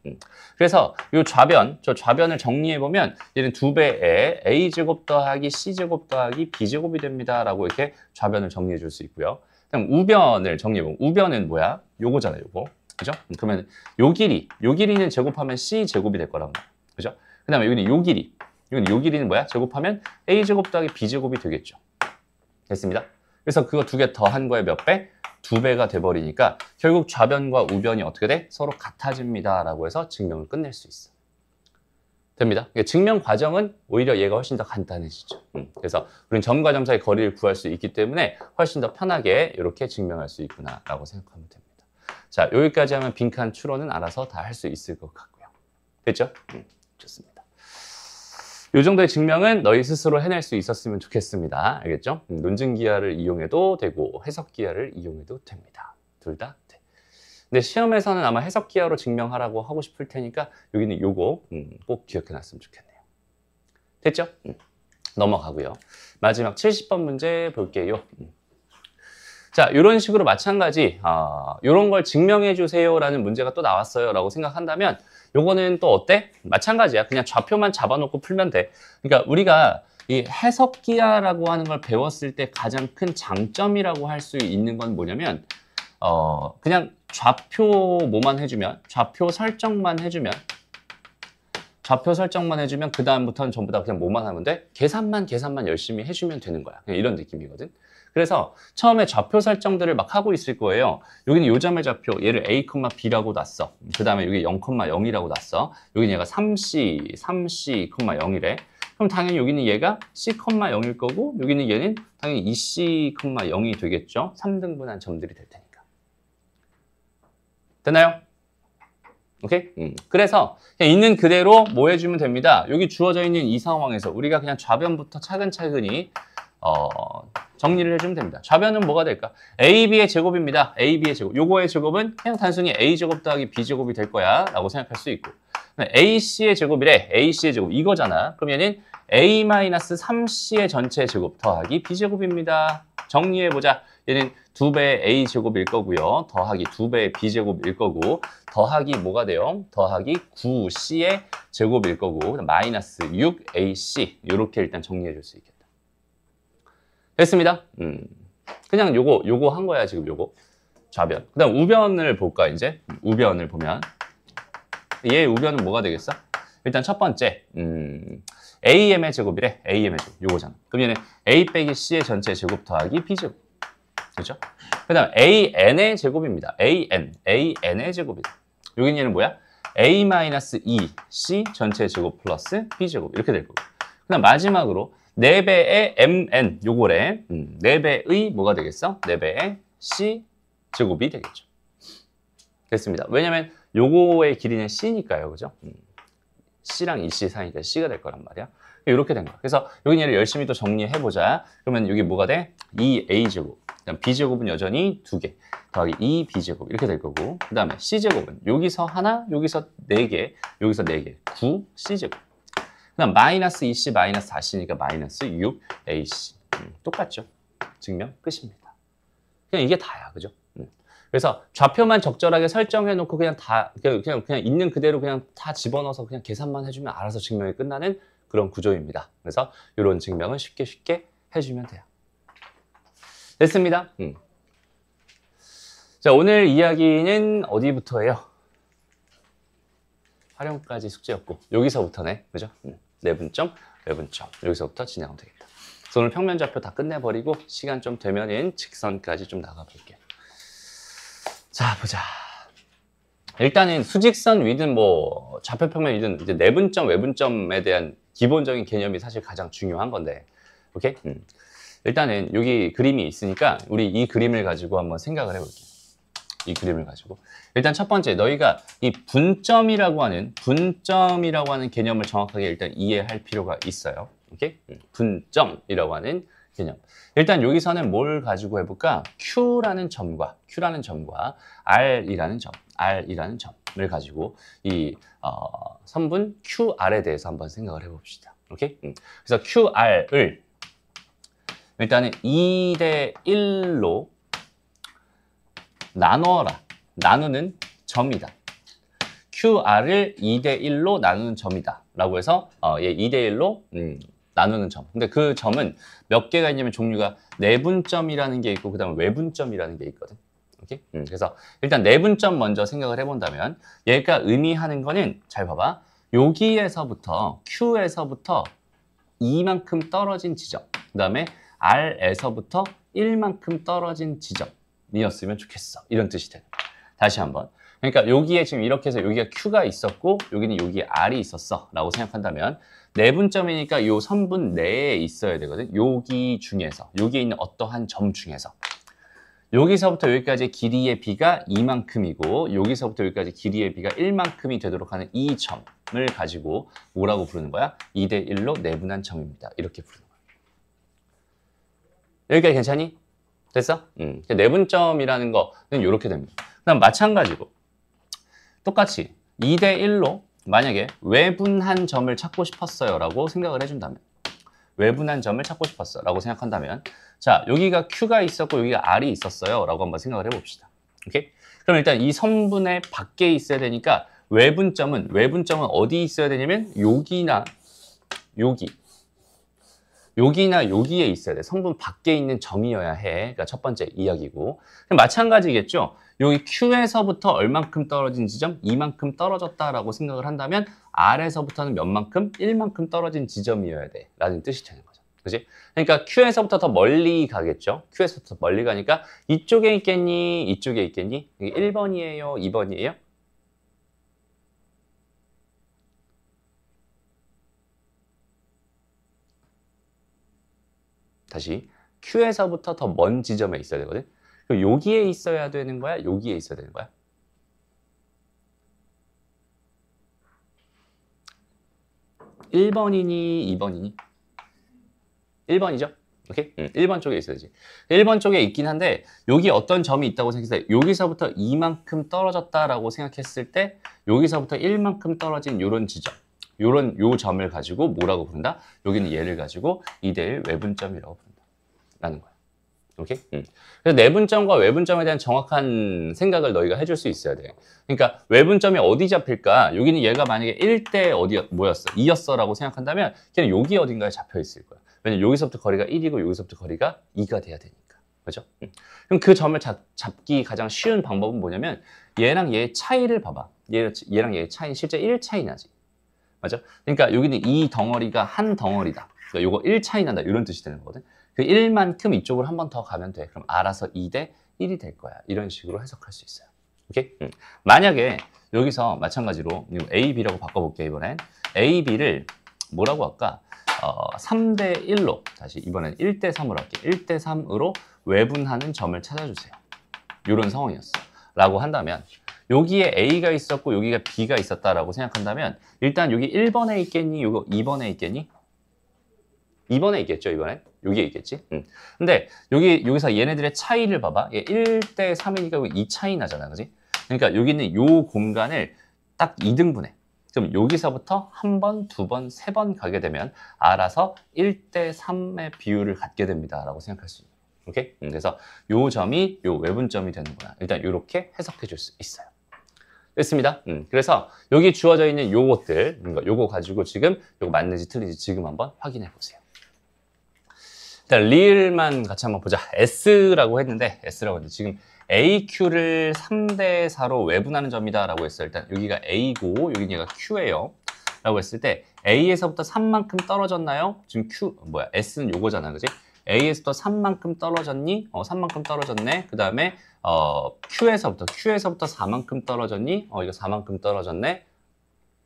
그래서 요 좌변, 저 좌변을 정리해보면 얘는 2배의 A제곱 더하기 C제곱 더하기 B제곱이 됩니다. 라고 이렇게 좌변을 정리해 줄 수 있고요. 그럼 우변을 정리해보면 우변은 뭐야? 요거잖아요, 요거. 그죠? 그러면 요 길이는 제곱하면 C제곱이 될 거란 말이야. 그죠? 그 다음에 여기는 요 길이. 이건 요 길이는 뭐야? 제곱하면 A제곱 더하기 B제곱이 되겠죠. 됐습니다. 그래서 그거 두 개 더한 거에 몇 배? 2배가 돼버리니까 결국 좌변과 우변이 어떻게 돼? 서로 같아집니다. 라고 해서 증명을 끝낼 수 있어. 됩니다. 증명 과정은 오히려 얘가 훨씬 더 간단해지죠. 그래서 우리는 점과 점 사이 거리를 구할 수 있기 때문에 훨씬 더 편하게 이렇게 증명할 수 있구나 라고 생각하면 됩니다. 자, 여기까지 하면 빈칸 추론은 알아서 다 할 수 있을 것 같고요. 됐죠? 좋습니다. 이 정도의 증명은 너희 스스로 해낼 수 있었으면 좋겠습니다. 알겠죠? 논증기하를 이용해도 되고 해석기하를 이용해도 됩니다. 둘 다 돼. 근데 시험에서는 아마 해석기하로 증명하라고 하고 싶을 테니까 여기는 요거 꼭 기억해놨으면 좋겠네요. 됐죠? 넘어가고요. 마지막 70번 문제 볼게요. 자, 이런 식으로 마찬가지 이런 걸 증명해 주세요라는 문제가 또 나왔어요 라고 생각한다면 요거는 또 어때? 마찬가지야. 그냥 좌표만 잡아놓고 풀면 돼. 그러니까 우리가 이 해석기하라고 하는 걸 배웠을 때 가장 큰 장점이라고 할 수 있는 건 뭐냐면 그냥 좌표 뭐만 해주면 좌표 설정만 해주면 그 다음부터는 전부 다 그냥 뭐만 하면 돼? 계산만 열심히 해주면 되는 거야. 그냥 이런 느낌이거든. 그래서 처음에 좌표 설정들을 막 하고 있을 거예요. 여기는 요 점의 좌표, 얘를 A, B라고 놨어. 그 다음에 여기 0,0이라고 놨어. 여기는 얘가 3C, 0이래. 그럼 당연히 여기는 얘가 C,0일 거고 여기는 얘는 당연히 2C,0이 되겠죠. 3등분한 점들이 될 테니까. 됐나요? 오케이? 그래서 그냥 있는 그대로 뭐 해주면 됩니다. 여기 주어져 있는 이 상황에서 우리가 그냥 좌변부터 차근차근히 정리를 해주면 됩니다. 좌변은 뭐가 될까? AB의 제곱입니다. AB의 제곱. 요거의 제곱은 그냥 단순히 A제곱 더하기 B제곱이 될 거야 라고 생각할 수 있고 AC의 제곱이래. AC의 제곱 이거잖아. 그러면은 A-3C의 전체 제곱 더하기 B제곱입니다. 정리해보자. 얘는 2배의 A제곱일 거고요. 더하기 2배의 B제곱일 거고 더하기 뭐가 돼요? 더하기 9C의 제곱일 거고 마이너스 6AC 이렇게 일단 정리해 줄 수 있겠다. 됐습니다. 그냥 요거 한 거야 지금 요거 좌변. 그 다음 우변을 볼까 이제 우변을 보면 얘의 우변은 뭐가 되겠어? 일단 첫 번째 AM의 제곱이래. AM의 제곱 요거잖아. 그럼 얘는 A 빼기 C의 전체 제곱 더하기 B제곱. 그렇죠? 그 다음 AN의 제곱입니다. AN의 제곱이다. 여기는 얘는 뭐야? A-2C 전체 제곱 플러스 B제곱 이렇게 될 거고. 그 다음 마지막으로 4배의 MN 요거래. 4배의 뭐가 되겠어? 4배의 C제곱이 되겠죠. 됐습니다. 왜냐면 요거의 길이는 C니까요. 그죠? C랑 2C 사이니까 C가 될 거란 말이야. 이렇게 된 거야. 그래서 여기 얘를 열심히 또 정리해보자. 그러면 여기 뭐가 돼? 2A제곱. 그다음 B제곱은 여전히 2개. 더하기 2B제곱. 이렇게 될 거고. 그 다음에 C제곱은 여기서 하나, 여기서 4개, 여기서 4개. 9C제곱. 그 다음 마이너스 2C, 마이너스 4C니까 마이너스 6AC. 똑같죠? 증명 끝입니다. 그냥 이게 다야. 그죠? 그래서 좌표만 적절하게 설정해놓고 그냥 있는 그대로 그냥 다 집어넣어서 그냥 계산만 해주면 알아서 증명이 끝나는 그런 구조입니다. 그래서 이런 증명은 쉽게 해주면 돼요. 됐습니다. 자, 오늘 이야기는 어디부터예요? 활용까지 숙제였고 여기서부터네, 그죠? 내분점, 외분점 여기서부터 진행하면 되겠다. 그래서 오늘 평면좌표 다 끝내버리고 시간 좀 되면은 직선까지 좀 나가볼게요. 자, 보자. 일단은 수직선 위든 뭐 좌표평면이든 이제 내분점, 외분점에 대한 기본적인 개념이 사실 가장 중요한 건데, 오케이? 일단은 여기 그림이 있으니까 우리 이 그림을 가지고 한번 생각을 해볼게요. 이 그림을 가지고 일단 첫 번째, 너희가 이 분점이라고 하는 개념을 정확하게 일단 이해할 필요가 있어요. 오케이? 분점이라고 하는 개념. 일단 여기서는 뭘 가지고 해볼까? Q라는 점과 R이라는 점을 가지고 이 선분 QR에 대해서 한번 생각을 해봅시다. 오케이? 그래서 QR을 일단은 2대 1로 나누는 점이다. QR을 2대 1로 나누는 점이다. 라고 해서 얘 2대 1로 나누는 점. 근데 그 점은 몇 개가 있냐면 종류가 내분점이라는 게 있고 그다음에 외분점이라는 게 있거든. 오케이? 그래서 일단 내분점 먼저 생각을 해본다면 얘가 의미하는 거는 잘 봐봐. 여기에서부터 Q에서부터 2만큼 떨어진 지점, 그 다음에 R에서부터 1만큼 떨어진 지점이었으면 좋겠어. 이런 뜻이 되는 거야. 다시 한번. 그러니까 여기에 지금 이렇게 해서 여기가 Q가 있었고 여기는 여기에 R이 있었어 라고 생각한다면 내분점이니까 이 선분 내에 있어야 되거든. 여기 중에서, 여기에 있는 어떠한 점 중에서 여기서부터 여기까지 길이의 B가 2만큼이고 여기서부터 여기까지 길이의 B가 1만큼이 되도록 하는 이 점을 가지고 뭐라고 부르는 거야? 2대 1로 내분한 점입니다. 이렇게 부르는 거야. 여기까지 괜찮니? 됐어? 내분점이라는 거는 이렇게 됩니다. 그다음 마찬가지로 똑같이 2대 1로 만약에 외분한 점을 찾고 싶었어요 라고 생각을 해준다면, 외분한 점을 찾고 싶었어 라고 생각한다면, 자, 여기가 Q가 있었고 여기가 R이 있었어요 라고 한번 생각을 해봅시다. 오케이? 그럼 일단 이 성분의 밖에 있어야 되니까 외분점은 어디 있어야 되냐면 여기나 여기에 있어야 돼. 성분 밖에 있는 점이어야 해. 그러니까 첫 번째 이야기고. 마찬가지겠죠. 여기 Q에서부터 얼만큼 떨어진 지점? 이만큼 떨어졌다라고 생각을 한다면 R에서부터는 몇만큼? 1만큼 떨어진 지점이어야 돼. 라는 뜻이 되는 거죠. 그지? 그러니까 Q에서부터 더 멀리 가겠죠. Q에서부터 멀리 가니까 이쪽에 있겠니? 이쪽에 있겠니? 이게 1번이에요? 2번이에요? 다시 Q에서부터 더 먼 지점에 있어야 되거든. 그럼 여기에 있어야 되는 거야? 여기에 있어야 되는 거야? (1번이니) (2번이니) 1번이죠? 오케이? 1번 쪽에 있어야지. 1번 쪽에 있긴 한데 여기 어떤 점이 있다고 생각했을 때 여기서부터 이만큼 떨어졌다라고 생각했을 때 여기서부터 1만큼 떨어진 요런 지점, 요 점을 가지고 뭐라고 부른다? 여기는 얘를 가지고 2대 1 외분점이라고 부른다 라는 거야. 오케이? 그래서 내분점과 외분점에 대한 정확한 생각을 너희가 해줄 수 있어야 돼. 그러니까 외분점이 어디 잡힐까? 여기는 얘가 만약에 1대 뭐였어? 2였어 라고 생각한다면 걔는 여기 어딘가에 잡혀 있을 거야. 왜냐면 여기서부터 거리가 1이고 여기서부터 거리가 2가 돼야 되니까. 그죠? 그럼 그 점을 잡기 가장 쉬운 방법은 뭐냐면 얘랑 얘의 차이를 봐봐. 얘랑 얘의 차이는 실제 1 차이 나지. 맞아? 그러니까 여기는 이 덩어리가 한 덩어리다. 그러니까 요거 1 차이 난다. 이런 뜻이 되는 거거든. 그 1만큼 이쪽으로 한 번 더 가면 돼. 그럼 알아서 2대 1이 될 거야. 이런 식으로 해석할 수 있어요. 오케이? 만약에 여기서 마찬가지로 A, B라고 바꿔볼게요. 이번엔 A, B를 뭐라고 할까? 3대 1로 다시 이번엔 1대 3으로 할게요. 1대 3으로 외분하는 점을 찾아주세요. 이런 상황이었어. 라고 한다면 여기에 A가 있었고 여기가 B가 있었다라고 생각한다면 일단 여기 1번에 있겠니? 요거 2번에 있겠니? 2번에 있겠죠, 이번에? 여기에 있겠지? 근데 여기서 얘네들의 차이를 봐봐. 얘 1대 3이니까 2 차이 나잖아, 그지? 그러니까 여기는 요 공간을 딱 2등분해. 그럼 여기서부터 한 번, 두 번, 세 번 가게 되면 알아서 1대 3의 비율을 갖게 됩니다. 라고 생각할 수 있어요. 오케이? 그래서 요 점이 요 외분점이 되는 거야. 일단 이렇게 해석해 줄 수 있어요. 됐습니다. 그래서 여기 주어져 있는 요것들, 요거 가지고 지금 요거 맞는지 틀린지 지금 한번 확인해 보세요. 일단 리을만 같이 한번 보자. S라고 했는데 지금 AQ를 3대 4로 외분하는 점이다라고 했어요. 일단 여기가 A고 여기 얘가 Q예요. 라고 했을 때 A에서부터 3만큼 떨어졌나요? 지금 S는 요거잖아, 그지? A에서부터 3만큼 떨어졌니? 3만큼 떨어졌네. 그 다음에 Q에서부터 4만큼 떨어졌니? 이거 4만큼 떨어졌네.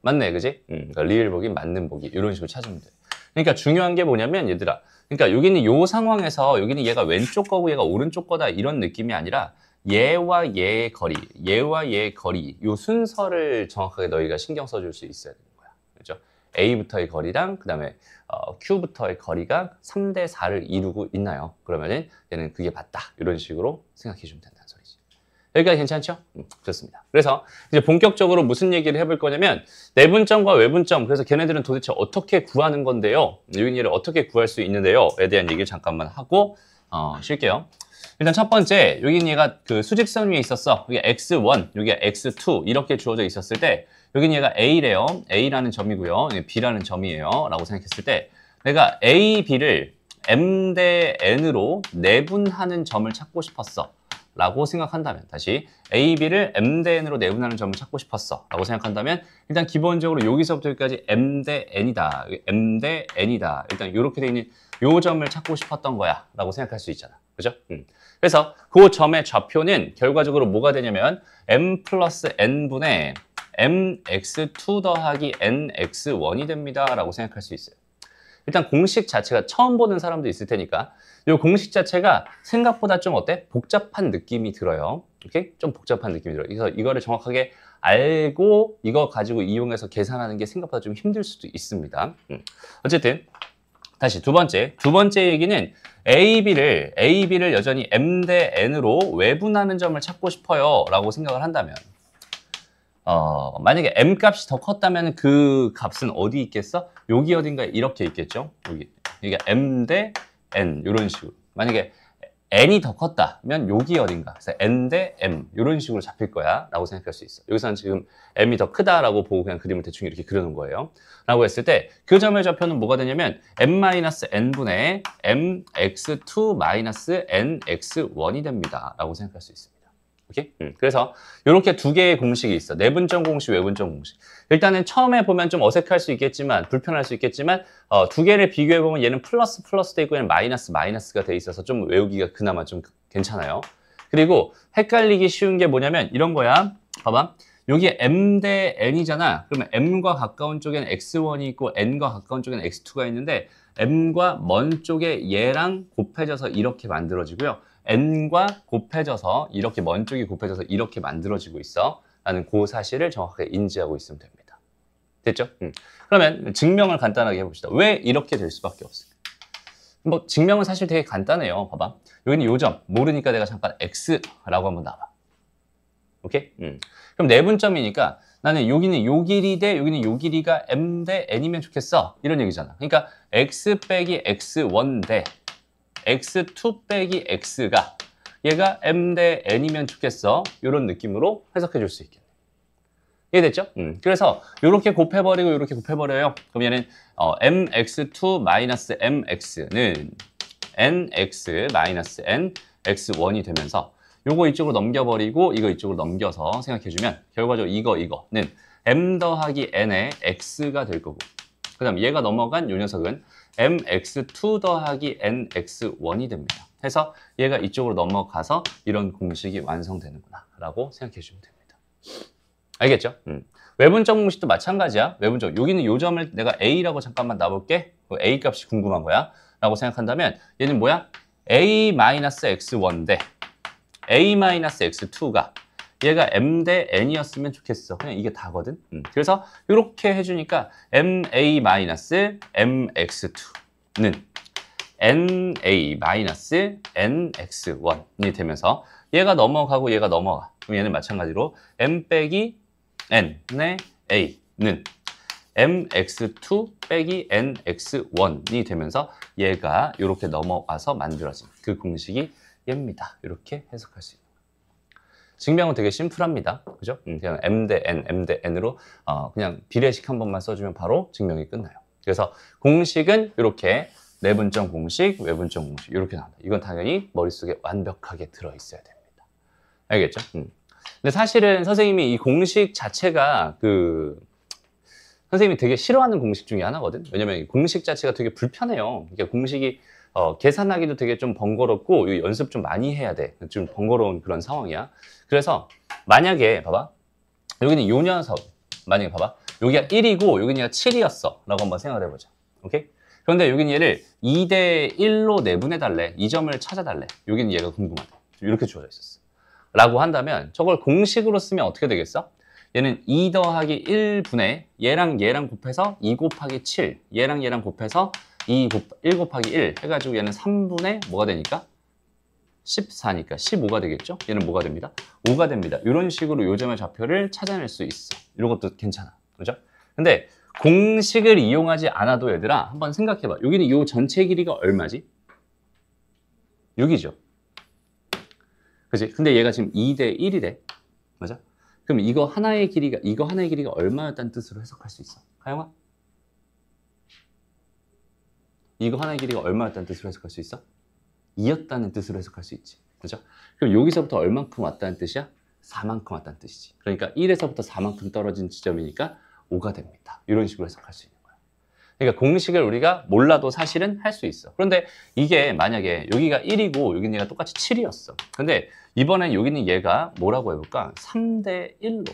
맞네, 그지? 그러니까 리을 보기, 맞는 보기 이런 식으로 찾으면 돼. 그러니까 중요한 게 뭐냐면 얘들아, 그러니까 여기는 요 상황에서 여기는 얘가 왼쪽 거고 얘가 오른쪽 거다 이런 느낌이 아니라 얘와 얘의 거리, 요 순서를 정확하게 너희가 신경 써줄 수 있어야 되는 거야. 그렇죠? A부터의 거리랑 그 다음에 Q부터의 거리가 3대 4를 이루고 있나요? 그러면은 얘는 그게 맞다. 이런 식으로 생각해 주면 된다는 소리지. 여기까지 괜찮죠? 좋습니다. 그래서 이제 본격적으로 무슨 얘기를 해볼 거냐면 내분점과 외분점, 그래서 걔네들은 도대체 어떻게 구하는 건데요? 여기를 어떻게 구할 수 있는데요?에 대한 얘기를 잠깐만 하고 쉴게요. 일단 첫 번째, 여기는 얘가 그 수직선 위에 있었어. 여기 x1, 여기가 x2 이렇게 주어져 있었을 때 여기는 얘가 A래요. A라는 점이고요. B라는 점이에요. 라고 생각했을 때 내가 A, B를 M 대 N으로 내분하는 점을 찾고 싶었어. 라고 생각한다면 다시 A, B를 M 대 N으로 내분하는 점을 찾고 싶었어. 라고 생각한다면 일단 기본적으로 여기서부터 여기까지 M 대 N이다. M 대 N이다. 일단 이렇게 되어 있는 요 점을 찾고 싶었던 거야. 라고 생각할 수 있잖아. 그죠? 그래서 그 점의 좌표는 결과적으로 뭐가 되냐면 M 플러스 N분의 mx2 더하기 nx1이 됩니다. 라고 생각할 수 있어요. 일단 공식 자체가 처음 보는 사람도 있을 테니까 이 공식 자체가 생각보다 좀 어때? 복잡한 느낌이 들어요. 오케이? 좀 복잡한 느낌이 들어요. 그래서 이거를 정확하게 알고 이거 가지고 이용해서 계산하는 게 생각보다 좀 힘들 수도 있습니다. 어쨌든 다시 두 번째 얘기는 AB를 여전히 M 대 N으로 외분하는 점을 찾고 싶어요. 라고 생각을 한다면 만약에 M 값이 더 컸다면 그 값은 어디 있겠어? 여기 어딘가에 이렇게 있겠죠? 여기가 M 대 N 이런 식으로. 만약에 N이 더 컸다면 여기 어딘가. 그래서 N 대 M 이런 식으로 잡힐 거야 라고 생각할 수 있어. 여기서는 지금 M이 더 크다라고 보고 그냥 그림을 대충 이렇게 그려놓은 거예요. 라고 했을 때 그 점의 좌표는 뭐가 되냐면 M-N분의 MX2-NX1이 됩니다. 라고 생각할 수 있습니다. 오케이? 그래서 이렇게 두 개의 공식이 있어. 내분점 공식, 외분점 공식. 일단은 처음에 보면 좀 어색할 수 있겠지만, 불편할 수 있겠지만 두 개를 비교해보면 얘는 플러스 돼 있고 얘는 마이너스가 돼 있어서 좀 외우기가 그나마 좀 괜찮아요. 그리고 헷갈리기 쉬운 게 뭐냐면 이런 거야. 봐봐. 여기 M 대 N이잖아. 그러면 M과 가까운 쪽에는 X1이 있고 N과 가까운 쪽에는 X2가 있는데 M과 먼 쪽에 얘랑 곱해져서 이렇게 만들어지고요. N과 곱해져서 이렇게 먼 쪽이 곱해져서 이렇게 만들어지고 있어 라는 그 사실을 정확하게 인지하고 있으면 됩니다. 됐죠? 그러면 증명을 간단하게 해봅시다. 왜 이렇게 될 수밖에 없을까? 뭐 증명은 사실 되게 간단해요. 봐봐. 여기는 요점 모르니까 내가 잠깐 X라고 한번 놔봐. 오케이? 그럼 내분점이니까 나는 여기는 요 길이 대 여기는 요 길이가 M 대 N이면 좋겠어. 이런 얘기잖아. 그러니까 X 빼기 X1 대 X2 빼기 X가 얘가 M 대 N이면 좋겠어. 이런 느낌으로 해석해 줄 수 있겠네. 이해됐죠? 그래서 이렇게 곱해버리고 이렇게 곱해버려요. 그럼 얘는 mx2-mx는 nx-nx1이 되면서 요거 이쪽으로 넘겨버리고 이거 이쪽으로 넘겨서 생각해주면 결과적으로 이거는 m 더하기 n의 x가 될 거고 그 다음 얘가 넘어간 요 녀석은 mx2 더하기 nx1이 됩니다. 해서 얘가 이쪽으로 넘어가서 이런 공식이 완성되는구나 라고 생각해주면 됩니다. 알겠죠? 외분점 공식도 마찬가지야. 외분점 여기는 요 점을 내가 a라고 잠깐만 놔볼게. a 값이 궁금한 거야 라고 생각한다면 얘는 뭐야? a-x1 대 a-x2가 얘가 m 대 n이었으면 좋겠어. 그냥 이게 다거든. 그래서 이렇게 해주니까 ma-mx2는 na-nx1이 되면서 얘가 넘어가고 얘가 넘어가. 그럼 얘는 마찬가지로 m 빼기 n의 a는 mx2 빼기 nx1이 되면서 얘가 이렇게 넘어가서 만들어진 그 공식이 얘입니다. 이렇게 해석할 수 있는 거예요. 증명은 되게 심플합니다. 그죠? 그냥 m 대 n으로 그냥 비례식 한 번만 써주면 바로 증명이 끝나요. 그래서 공식은 이렇게 내분점 공식, 외분점 공식 이렇게 나온다. 이건 당연히 머릿속에 완벽하게 들어있어야 됩니다. 알겠죠? 근데 사실은 선생님이 이 공식 자체가 선생님이 되게 싫어하는 공식 중에 하나거든. 왜냐면 이 공식 자체가 되게 불편해요. 그러니까 공식이 계산하기도 되게 좀 번거롭고 연습 좀 많이 해야 돼. 좀 번거로운 그런 상황이야. 그래서 만약에 봐봐. 여기는 요 녀석 만약에 봐봐. 여기가 1이고 여기는 얘가 7이었어 라고 한번 생각을 해보자. 오케이? 그런데 여기는 얘를 2대 1로 내분해달래. 이 점을 찾아달래. 여기는 얘가 궁금하대. 이렇게 주어져 있었어. 라고 한다면 저걸 공식으로 쓰면 어떻게 되겠어? 얘는 2 더하기 1분의 얘랑 곱해서 2 곱하기 7 얘랑 곱해서 1 곱하기 1 해가지고 얘는 3분의 뭐가 되니까? 14니까 15가 되겠죠? 얘는 뭐가 됩니다? 5가 됩니다. 이런 식으로 요점의 좌표를 찾아낼 수 있어. 이런 것도 괜찮아. 그죠? 근데 공식을 이용하지 않아도 얘들아 한번 생각해봐. 여기는 이 전체 길이가 얼마지? 6이죠. 그치? 근데 얘가 지금 2대 1이래. 맞아? 그럼 이거 하나의 길이가 얼마였다는 뜻으로 해석할 수 있어? 가영아? 이거 하나의 길이가 얼마였다는 뜻으로 해석할 수 있어? 2였다는 뜻으로 해석할 수 있지. 그죠? 그럼 여기서부터 얼만큼 왔다는 뜻이야? 4만큼 왔다는 뜻이지. 그러니까 1에서부터 4만큼 떨어진 지점이니까 5가 됩니다. 이런 식으로 해석할 수 있는 거야. 그러니까 공식을 우리가 몰라도 사실은 할 수 있어. 그런데 이게 만약에 여기가 1이고 여기는 얘가 똑같이 7이었어. 근데 이번엔 여기는 얘가 뭐라고 해볼까? 3대 1로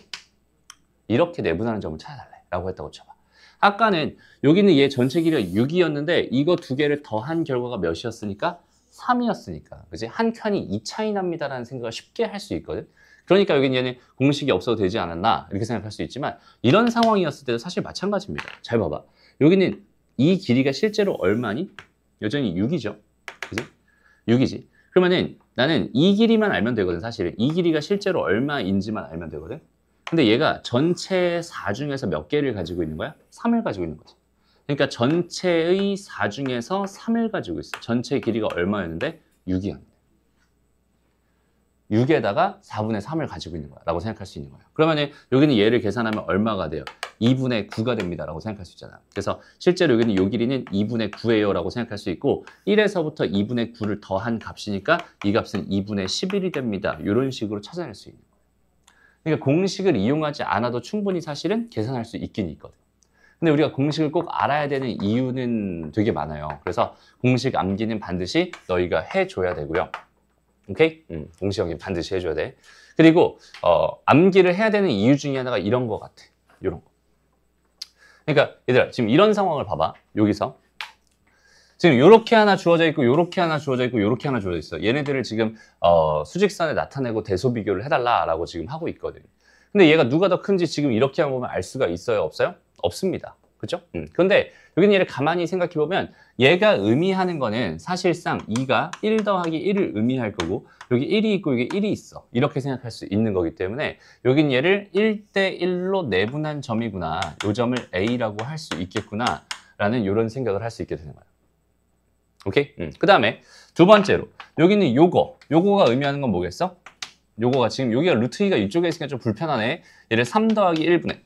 이렇게 내분하는 점을 찾아달래 라고 했다고 쳐봐. 아까는 여기는 얘 전체 길이가 6이었는데 이거 두 개를 더한 결과가 몇이었으니까? 3이었으니까. 그지? 한 칸이 2 차이 납니다라는 생각을 쉽게 할 수 있거든. 그러니까 여기는 얘는 공식이 없어도 되지 않았나 이렇게 생각할 수 있지만 이런 상황이었을 때도 사실 마찬가지입니다. 잘 봐봐. 여기는 이 길이가 실제로 얼마니? 여전히 6이죠. 그지? 6이지. 그러면은 나는 이 길이만 알면 되거든. 사실은 이 길이가 실제로 얼마인지만 알면 되거든. 근데 얘가 전체 4 중에서 몇 개를 가지고 있는 거야? 3을 가지고 있는 거지. 그러니까 전체의 4 중에서 3을 가지고 있어. 전체 길이가 얼마였는데? 6이었는데. 6에다가 4분의 3을 가지고 있는 거야 라고 생각할 수 있는 거야. 그러면 여기는 얘를 계산하면 얼마가 돼요? 2분의 9가 됩니다 라고 생각할 수 있잖아. 그래서 실제로 여기는 이 길이는 2분의 9예요 라고 생각할 수 있고 1에서부터 2분의 9를 더한 값이니까 이 값은 2분의 11이 됩니다. 이런 식으로 찾아낼 수 있는 거야. 그러니까 공식을 이용하지 않아도 충분히 사실은 계산할 수 있긴 있거든. 근데 우리가 공식을 꼭 알아야 되는 이유는 되게 많아요. 그래서 공식 암기는 반드시 너희가 해줘야 되고요. 오케이? 공식 암기 반드시 해줘야 돼. 그리고 암기를 해야 되는 이유 중에 하나가 이런 거 같아. 이런 거. 그러니까 얘들아 지금 이런 상황을 봐봐. 여기서 지금 요렇게 하나 주어져 있고 요렇게 하나 주어져 있고 요렇게 하나 주어져 있어. 얘네들을 지금 수직선에 나타내고 대소 비교를 해달라라고 지금 하고 있거든. 근데 얘가 누가 더 큰지 지금 이렇게 보면 알 수가 있어요? 없어요? 없습니다. 그렇죠? 그런데 여기는 얘를 가만히 생각해 보면 얘가 의미하는 거는 사실상 2가 1 더하기 1을 의미할 거고 여기 1이 있고 여기 1이 있어. 이렇게 생각할 수 있는 거기 때문에 여긴 얘를 1대 1로 내분한 점이구나. 이 점을 A라고 할 수 있겠구나. 라는 이런 생각을 할 수 있게 되는 거야. 오케이? 그 다음에 두 번째로 여기는 요거가 의미하는 건 뭐겠어? 요거가 지금 여기가 루트 2가 이쪽에 있으니까 좀 불편하네. 얘를 3 더하기 1분의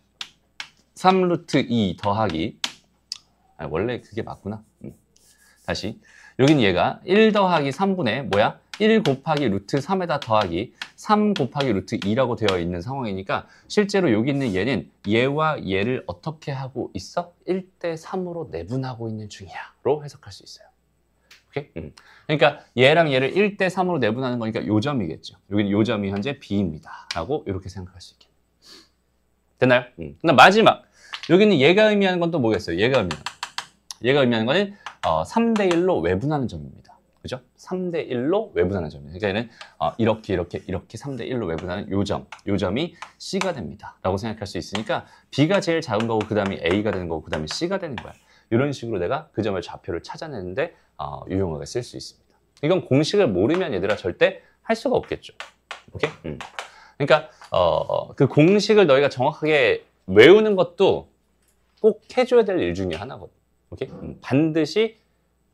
3 루트 2 더하기 원래 그게 맞구나. 다시 여긴 얘가 1 더하기 3분의 뭐야? 1 곱하기 루트 3에다 더하기 3 곱하기 루트 2라고 되어 있는 상황이니까 실제로 여기 있는 얘는 얘와 얘를 어떻게 하고 있어? 1대 3으로 내분하고 있는 중이야 로 해석할 수 있어요. 오케이? 그러니까 얘랑 얘를 1대 3으로 내분하는 거니까 요 점이겠죠. 여기는 요 점이 현재 B입니다 라고 이렇게 생각할 수 있겠네요. 됐나요? 그다음 마지막 여기는 얘가 의미하는 건 또 뭐겠어요? 얘가 의미하는 거는 3대 1로 외분하는 점입니다. 그죠? 3대 1로 외분하는 점이에요. 그러니까 얘는 이렇게 3대 1로 외분하는 요 점이 C가 됩니다. 라고 생각할 수 있으니까 B가 제일 작은 거고 그 다음에 A가 되는 거고 그 다음에 C가 되는 거야. 이런 식으로 내가 그 점의 좌표를 찾아내는데 유용하게 쓸 수 있습니다. 이건 공식을 모르면 얘들아 절대 할 수가 없겠죠. 오케이? 그러니까 그 공식을 너희가 정확하게 외우는 것도 꼭 해줘야 될 일 중에 하나거든. 오케이? 반드시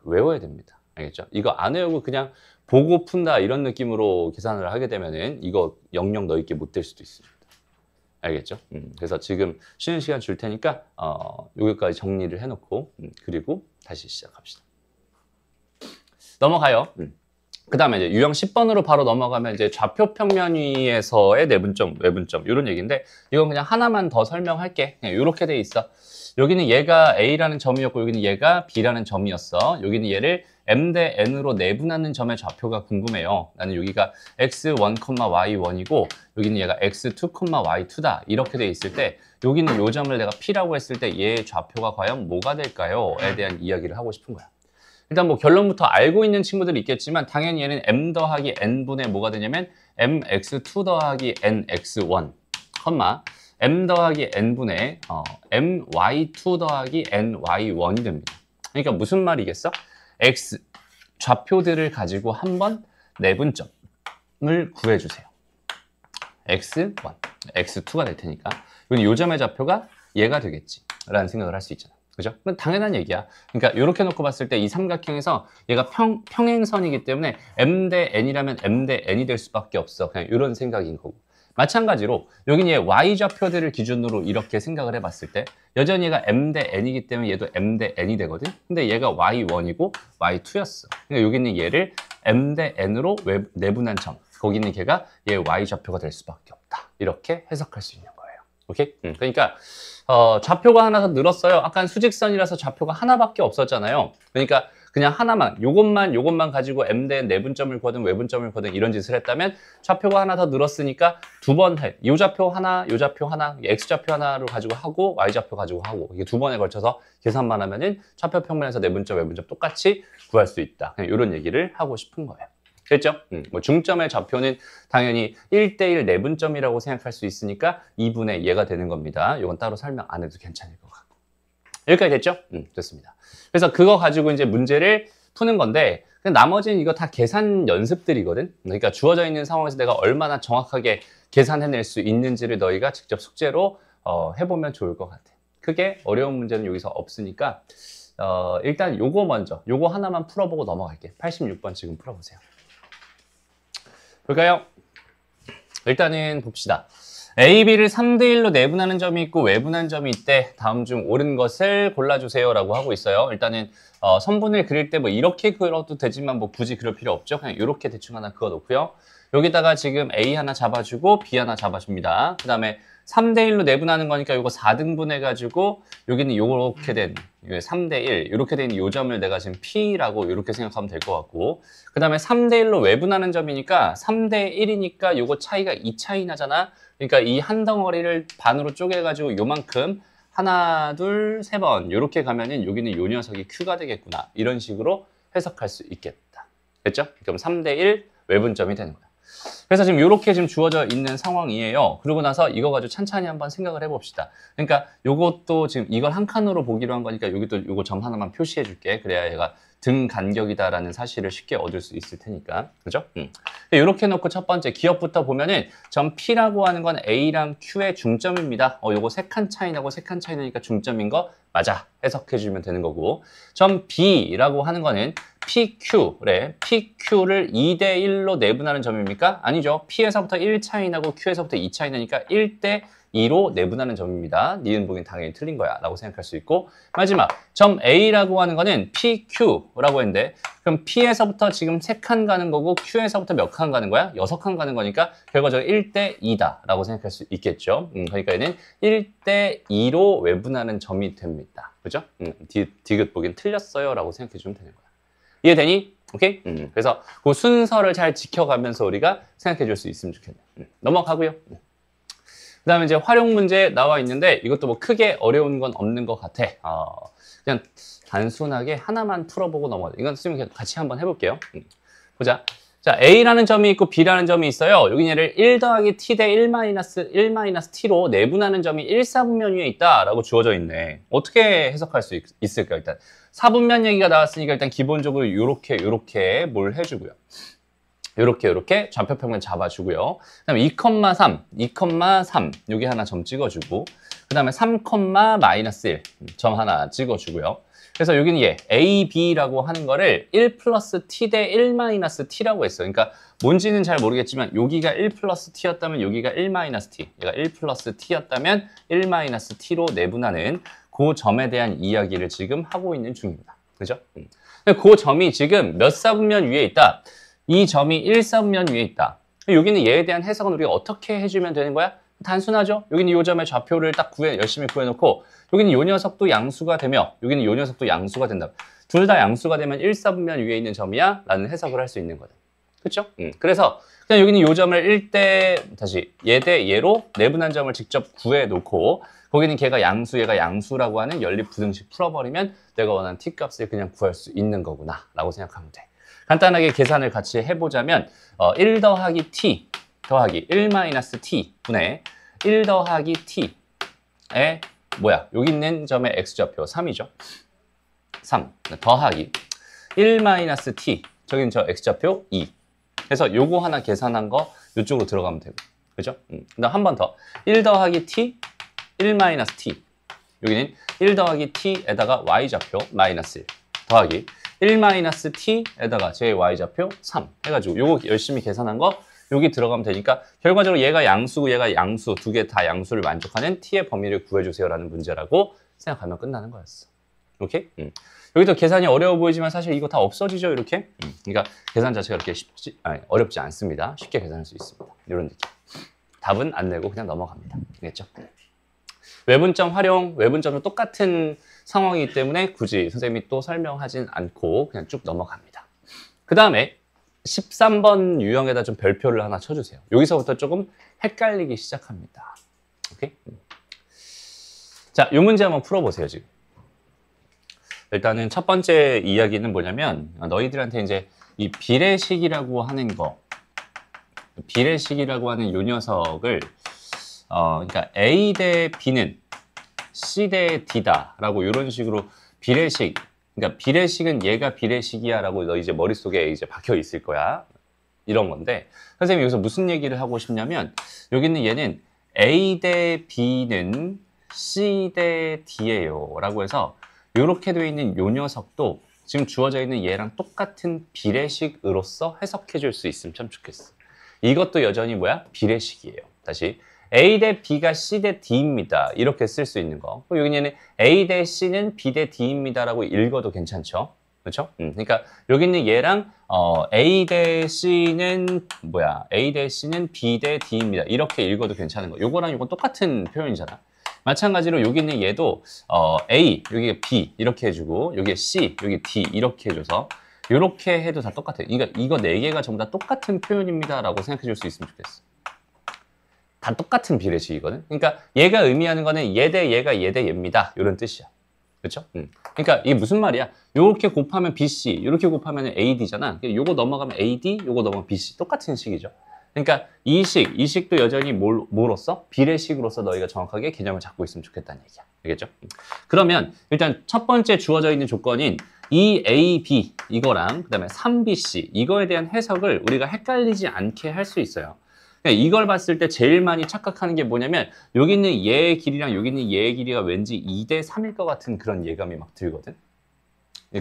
외워야 됩니다. 알겠죠? 이거 안 외우고 그냥 보고 푼다 이런 느낌으로 계산을 하게 되면은 이거 영영 너희께 못 될 수도 있습니다. 알겠죠? 그래서 지금 쉬는 시간 줄 테니까 여기까지 정리를 해놓고 그리고 다시 시작합시다. 넘어가요. 그 다음에 이제 유형 10번으로 바로 넘어가면 이제 좌표 평면 위에서의 내분점, 외분점 이런 얘기인데 이건 그냥 하나만 더 설명할게. 그냥 이렇게 돼 있어. 여기는 얘가 A라는 점이었고 여기는 얘가 B라는 점이었어. 여기는 얘를 M 대 N으로 내분하는 점의 좌표가 궁금해요. 나는 여기가 X1, Y1이고 여기는 얘가 X2, Y2다. 이렇게 돼 있을 때 여기는 요 점을 내가 P라고 했을 때 얘의 좌표가 과연 뭐가 될까요? 에 대한 이야기를 하고 싶은 거야. 일단 뭐 결론부터 알고 있는 친구들이 있겠지만 당연히 얘는 M 더하기 N분의 뭐가 되냐면 MX2 더하기 NX1, M 더하기 N분의 MY2 더하기 NY1이 됩니다. 그러니까 무슨 말이겠어? X 좌표들을 가지고 한번 내분점을 구해주세요. X1, X2가 될 테니까 이건 요 점의 좌표가 얘가 되겠지 라는 생각을 할 수 있잖아. 그죠? 당연한 얘기야. 그러니까 이렇게 놓고 봤을 때 이 삼각형에서 얘가 평행선이기 때문에 M 대 N이라면 M 대 N이 될 수밖에 없어. 그냥 이런 생각인 거고. 마찬가지로 여긴 얘 Y 좌표들을 기준으로 이렇게 생각을 해봤을 때 여전히 얘가 M 대 N이기 때문에 얘도 M 대 N이 되거든. 근데 얘가 Y1이고 Y2였어. 그러니까 여기는 얘를 M 대 N으로 내분한 점. 거기는 걔가 얘 Y 좌표가 될 수밖에 없다. 이렇게 해석할 수 있는 거예요. 오케이? 그러니까 좌표가 하나 더 늘었어요. 아까 수직선이라서 좌표가 하나밖에 없었잖아요. 그러니까 그냥 하나만, 요것만 가지고 M 대 내분점을 구하든 외분점을 구하든 이런 짓을 했다면 좌표가 하나 더 늘었으니까 두 번 해. 요 좌표 하나, 요 좌표 하나, X 좌표 하나를 가지고 하고 Y 좌표 가지고 하고 이게 두 번에 걸쳐서 계산만 하면은 좌표 평면에서 내분점, 외분점 똑같이 구할 수 있다. 그냥 이런 얘기를 하고 싶은 거예요. 됐죠? 뭐 중점의 좌표는 당연히 1대1 내분점이라고 생각할 수 있으니까 2분의 얘가 되는 겁니다. 이건 따로 설명 안 해도 괜찮을 것 같고. 여기까지 됐죠? 됐습니다. 그래서 그거 가지고 이제 문제를 푸는 건데 나머지는 이거 다 계산 연습들이거든. 그러니까 주어져 있는 상황에서 내가 얼마나 정확하게 계산해낼 수 있는지를 너희가 직접 숙제로 해보면 좋을 것 같아. 크게 어려운 문제는 여기서 없으니까 일단 요거 하나만 풀어보고 넘어갈게. 86번 지금 풀어보세요. 볼까요? 일단은 봅시다. A, B를 3대1로 내분하는 점이 있고 외분한 점이 있대. 다음 중 옳은 것을 골라주세요 라고 하고 있어요. 일단은 선분을 그릴 때 뭐 이렇게 그려도 되지만 뭐 굳이 그럴 필요 없죠. 그냥 이렇게 대충 하나 그어놓고요. 여기다가 지금 A 하나 잡아주고 B 하나 잡아줍니다. 그 다음에 3대1로 내분하는 거니까 이거 4등분 해가지고 여기는 요렇게 된 3대1 이렇게 된 이 점을 내가 지금 P라고 이렇게 생각하면 될 것 같고 그 다음에 3대1로 외분하는 점이니까 3대1이니까 요거 차이가 2차이 나잖아. 그러니까 이 한 덩어리를 반으로 쪼개가지고 요만큼 하나, 둘, 세 번 이렇게 가면은 여기는 요 녀석이 Q가 되겠구나. 이런 식으로 해석할 수 있겠다. 됐죠? 그럼 3대1 외분점이 되는 거야. 그래서 지금 이렇게 지금 주어져 있는 상황이에요. 그러고 나서 이거 가지고 찬찬히 한번 생각을 해봅시다. 그러니까 요것도 지금 이걸 한 칸으로 보기로 한 거니까 여기도 요거 점 하나만 표시해 줄게. 그래야 얘가 등 간격이다라는 사실을 쉽게 얻을 수 있을 테니까. 그죠? 이렇게 놓고 첫 번째 기억부터 보면은 점 P라고 하는 건 A랑 Q의 중점입니다. 요거 3칸 차이 나고 3칸 차이 나니까 중점인 거 맞아. 해석해 주면 되는 거고. 점 B라고 하는 거는 PQ래. PQ를 2대1로 내분하는 점입니까? 아니죠. P에서부터 1 차이 나고 Q에서부터 2 차이 나니까 1대2로 내분하는 점입니다. 니은 보기엔 당연히 틀린 거야 라고 생각할 수 있고 마지막 점 A라고 하는 거는 PQ라고 했는데 그럼 P에서부터 지금 3칸 가는 거고 Q에서부터 몇 칸 가는 거야? 6칸 가는 거니까 결과적으로 1대2다 라고 생각할 수 있겠죠. 그러니까 얘는 1대2로 외분하는 점이 됩니다. 그죠? 디귿 보기엔 틀렸어요 라고 생각해 주면 되는 거야. 이해되니? 오케이? 그래서 그 순서를 잘 지켜가면서 우리가 생각해 줄 수 있으면 좋겠네. 넘어가고요. 그 다음에 이제 활용 문제 나와 있는데 이것도 뭐 크게 어려운 건 없는 것 같아. 그냥 단순하게 하나만 풀어보고 넘어가자. 이건 선생님 같이 한번 해볼게요. 보자. 자, A라는 점이 있고 B라는 점이 있어요. 여기 얘를 1 더하기 T 대 1-T로 내분하는 점이 1사분면 위에 있다라고 주어져 있네. 어떻게 해석할 수 있을까? 일단 4분면 얘기가 나왔으니까 일단 기본적으로 요렇게 뭘 해주고요. 요렇게 좌표 평면 잡아주고요. 그 다음에 2,3 여기 하나 점 찍어주고 그 다음에 3,-1 점 하나 찍어주고요. 그래서 여기는 얘 A, B라고 하는 거를 1 플러스 T 대 1-T라고 했어요. 그러니까 뭔지는 잘 모르겠지만 여기가 1 플러스 T였다면 여기가 1-T 얘가 1 플러스 T였다면 1-T로 내분하는 그 점에 대한 이야기를 지금 하고 있는 중입니다. 그죠? 그 점이 지금 몇 사분면 위에 있다. 이 점이 1사분면 위에 있다. 여기는 얘에 대한 해석은 우리가 어떻게 해주면 되는 거야? 단순하죠? 여기는 이 점의 좌표를 딱 열심히 구해놓고 여기는 이 녀석도 양수가 되며 여기는 이 녀석도 양수가 된다. 둘 다 양수가 되면 1사분면 위에 있는 점이야 라는 해석을 할 수 있는 거다. 그쵸? 그래서 그냥 여기는 이 점을 1대 다시 얘 대 얘로 내분한 점을 직접 구해놓고 거기는 걔가 양수 얘가 양수라고 하는 연립 부등식 풀어버리면 내가 원하는 t값을 그냥 구할 수 있는 거구나 라고 생각하면 돼. 간단하게 계산을 같이 해보자면 1 더하기 t 더하기 1 마이너스 t 분의 1 더하기 t에 뭐야? 여기 있는 점의 x좌표 3이죠. 3 더하기 1 마이너스 t 저긴 저 x좌표 2 그래서 요거 하나 계산한 거 이쪽으로 들어가면 되고 그죠? 그다음 한 번 더 1 더하기 t 1 마이너스 t 여기는 1 더하기 t에다가 y좌표 마이너스 1 더하기 1 마이너스 t에다가 제 y좌표 3 해가지고 요거 열심히 계산한 거 여기 들어가면 되니까 결과적으로 얘가 양수고 얘가 양수 두 개 다 양수를 만족하는 t의 범위를 구해주세요라는 문제라고 생각하면 끝나는 거였어. 오케이? 여기도 계산이 어려워 보이지만 사실 이거 다 없어지죠 이렇게? 그러니까 계산 자체가 그렇게 어렵지 않습니다. 쉽게 계산할 수 있습니다. 이런 느낌. 답은 안 내고 그냥 넘어갑니다. 알겠죠? 외분점 활용, 외분점은 똑같은 상황이기 때문에 굳이 선생님이 또 설명하진 않고 그냥 쭉 넘어갑니다. 그 다음에 13번 유형에다 좀 별표를 하나 쳐주세요. 여기서부터 조금 헷갈리기 시작합니다. 오케이? 자, 이 문제 한번 풀어보세요, 지금. 일단은 첫 번째 이야기는 뭐냐면 너희들한테 이제 이 비례식이라고 하는 거, 비례식이라고 하는 요 녀석을 그러니까 A 대 B는 C 대 D다라고 이런 식으로 비례식, 그러니까 비례식은 얘가 비례식이야라고 너 이제 머릿속에 이제 박혀 있을 거야. 이런 건데 선생님이 여기서 무슨 얘기를 하고 싶냐면 여기는 얘는 A 대 B는 C 대 D예요 라고 해서 이렇게 되어 있는 요 녀석도 지금 주어져 있는 얘랑 똑같은 비례식으로서 해석해 줄 수 있으면 참 좋겠어. 이것도 여전히 뭐야? 비례식이에요. 다시 A 대 B가 C 대 D입니다. 이렇게 쓸 수 있는 거. 그리고 여기는 A 대 C는 B 대 D입니다. 라고 읽어도 괜찮죠? 그렇죠? 그러니까 여기 있는 얘랑 A 대 C는 뭐야? A 대 C는 B 대 D입니다. 이렇게 읽어도 괜찮은 거. 요거랑 요건 똑같은 표현이잖아. 마찬가지로 여기 있는 얘도 A, 여기가 B 이렇게 해주고 여기에 C, 여기 D 이렇게 해줘서 이렇게 해도 다 똑같아요. 그러니까 이거 4개가 전부 다 똑같은 표현입니다. 라고 생각해 줄 수 있으면 좋겠어. 다 똑같은 비례식이거든. 그러니까 얘가 의미하는 거는 얘 대 얘가 얘 대 얘입니다. 이런 뜻이야. 그렇죠? 그러니까 이게 무슨 말이야? 요렇게 곱하면 BC, 이렇게 곱하면 AD잖아. 요거 넘어가면 AD, 요거 넘어가면 BC. 똑같은 식이죠. 그러니까 이 식도 여전히 뭐로서? 비례식으로서 너희가 정확하게 개념을 잡고 있으면 좋겠다는 얘기야. 알겠죠? 그러면 일단 첫 번째 주어져 있는 조건인 2AB 이거랑 그다음에 3BC 이거에 대한 해석을 우리가 헷갈리지 않게 할 수 있어요. 이걸 봤을 때 제일 많이 착각하는 게 뭐냐면 여기 있는 얘의 길이랑 여기 있는 얘의 길이가 왠지 2대 3일 것 같은 그런 예감이 막 들거든.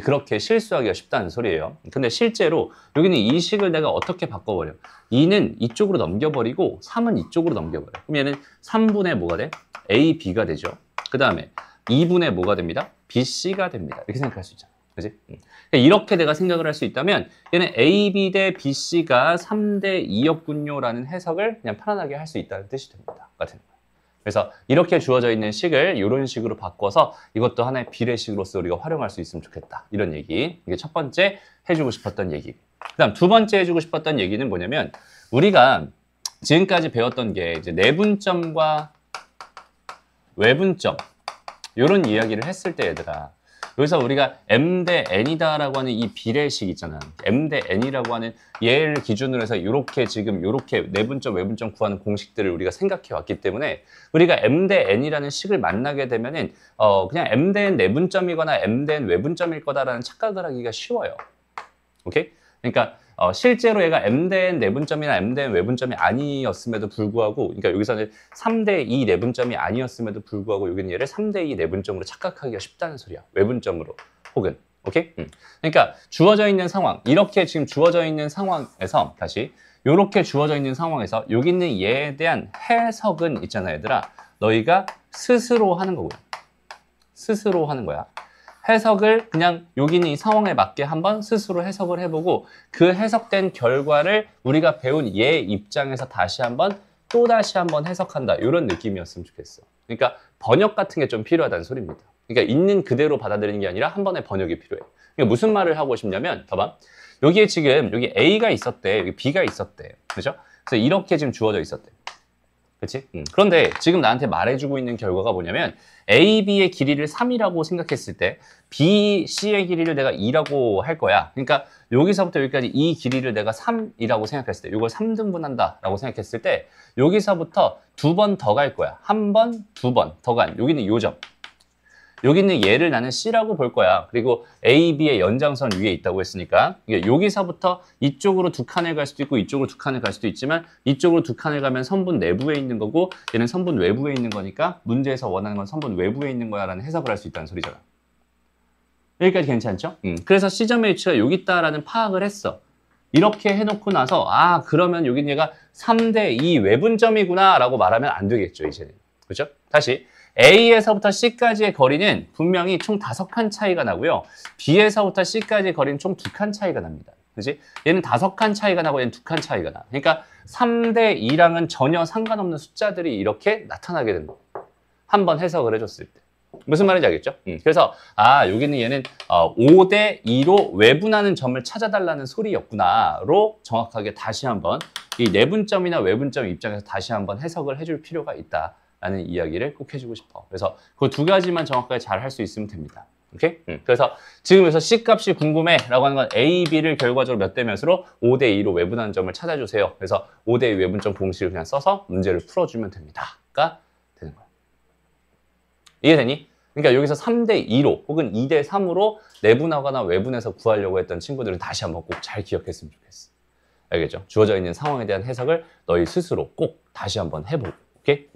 그렇게 실수하기가 쉽다는 소리예요. 근데 실제로 여기는 이 식을 내가 어떻게 바꿔버려? 2는 이쪽으로 넘겨버리고 3은 이쪽으로 넘겨버려. 그럼 얘는 3분의 뭐가 돼? A, B가 되죠. 그 다음에 2분의 뭐가 됩니다? B, C가 됩니다. 이렇게 생각할 수 있잖아. 그지? 이렇게 내가 생각을 할 수 있다면 얘는 A, B 대 B, C가 3대 2였군요 라는 해석을 그냥 편안하게 할 수 있다는 뜻이 됩니다. 같은 거예요. 그래서 이렇게 주어져 있는 식을 이런 식으로 바꿔서 이것도 하나의 비례식으로서 우리가 활용할 수 있으면 좋겠다. 이런 얘기. 이게 첫 번째 해주고 싶었던 얘기. 그 다음 두 번째 해주고 싶었던 얘기는 뭐냐면 우리가 지금까지 배웠던 게 이제 내분점과 외분점 이런 이야기를 했을 때 얘들아 여기서 우리가 M 대 N이다라고 하는 이 비례식 있잖아. M 대 N이라고 하는 얘를 기준으로 해서 이렇게 지금 이렇게 내분점, 외분점 구하는 공식들을 우리가 생각해 왔기 때문에 우리가 M 대 N이라는 식을 만나게 되면은 그냥 M 대 N 내분점이거나 M 대 N 외분점일 거다라는 착각을 하기가 쉬워요. 오케이? 그러니까 실제로 얘가 M 대 N 내분점이나 M 대 N 외분점이 아니었음에도 불구하고 그러니까 여기서는 3 대 2 내분점이 아니었음에도 불구하고 여기는 얘를 3 대 2 내분점으로 착각하기가 쉽다는 소리야. 외분점으로 혹은 오케이? 그러니까 주어져 있는 상황 이렇게 지금 주어져 있는 상황에서 다시 이렇게 주어져 있는 상황에서 여기 있는 얘에 대한 해석은 있잖아 얘들아 너희가 스스로 하는 거고요. 스스로 하는 거야. 해석을 그냥 여기 있는 이 상황에 맞게 한번 스스로 해석을 해보고 그 해석된 결과를 우리가 배운 얘 입장에서 또다시 한번 해석한다. 이런 느낌이었으면 좋겠어. 그러니까 번역 같은 게 좀 필요하다는 소리입니다. 그러니까 있는 그대로 받아들이는 게 아니라 한 번에 번역이 필요해. 그러니까 무슨 말을 하고 싶냐면, 봐봐. 여기에 지금 여기 A가 있었대, 여기 B가 있었대, 그죠? 그래서 이렇게 지금 주어져 있었대. 그치? 그런데 지금 나한테 말해주고 있는 결과가 뭐냐면 A, B의 길이를 3이라고 생각했을 때 B, C의 길이를 내가 2라고 할 거야. 그러니까 여기서부터 여기까지 이 길이를 내가 3이라고 생각했을 때 이걸 3등분한다 라고 생각했을 때 여기서부터 2번 더 갈 거야. 1번, 2번 더 간. 여기는 요 점. 여기는 얘를 나는 C라고 볼 거야. 그리고 A, B의 연장선 위에 있다고 했으니까 여기서부터 이쪽으로 2칸을 갈 수도 있고 이쪽으로 2칸을 갈 수도 있지만 이쪽으로 2칸을 가면 선분 내부에 있는 거고 얘는 선분 외부에 있는 거니까 문제에서 원하는 건 선분 외부에 있는 거야 라는 해석을 할 수 있다는 소리잖아. 여기까지 괜찮죠? 그래서 C점의 위치가 여기 있다라는 파악을 했어. 이렇게 해놓고 나서 그러면 여긴 얘가 3대 2 외분점이구나 라고 말하면 안 되겠죠, 이제는. 그죠? 다시 A에서부터 C까지의 거리는 분명히 총 5칸 차이가 나고요. B에서부터 C까지의 거리는 총 2칸 차이가 납니다. 그지? 얘는 5칸 차이가 나고 얘는 2칸 차이가 나. 그러니까 3대 2랑은 전혀 상관없는 숫자들이 이렇게 나타나게 된다. 한번 해석을 해줬을 때. 무슨 말인지 알겠죠? 그래서 여기는 얘는 5대 2로 외분하는 점을 찾아달라는 소리였구나로 정확하게 다시 한번 이 내분점이나 외분점 입장에서 다시 한번 해석을 해줄 필요가 있다. 라는 이야기를 꼭 해주고 싶어. 그래서 그 2가지만 정확하게 잘 할 수 있으면 됩니다. 오케이? 그래서 지금 여기서 C값이 궁금해 라고 하는 건 A, B를 결과적으로 몇 대 몇으로 5대 2로 외분하는 점을 찾아주세요. 그래서 5대 2 외분점 공식을 그냥 써서 문제를 풀어주면 됩니다.가 되는 거야. 이해되니? 그러니까 여기서 3대 2로 혹은 2대 3으로 내분하거나 외분해서 구하려고 했던 친구들은 다시 한번 꼭 잘 기억했으면 좋겠어. 알겠죠? 주어져 있는 상황에 대한 해석을 너희 스스로 꼭 다시 한번 해보고 오케이?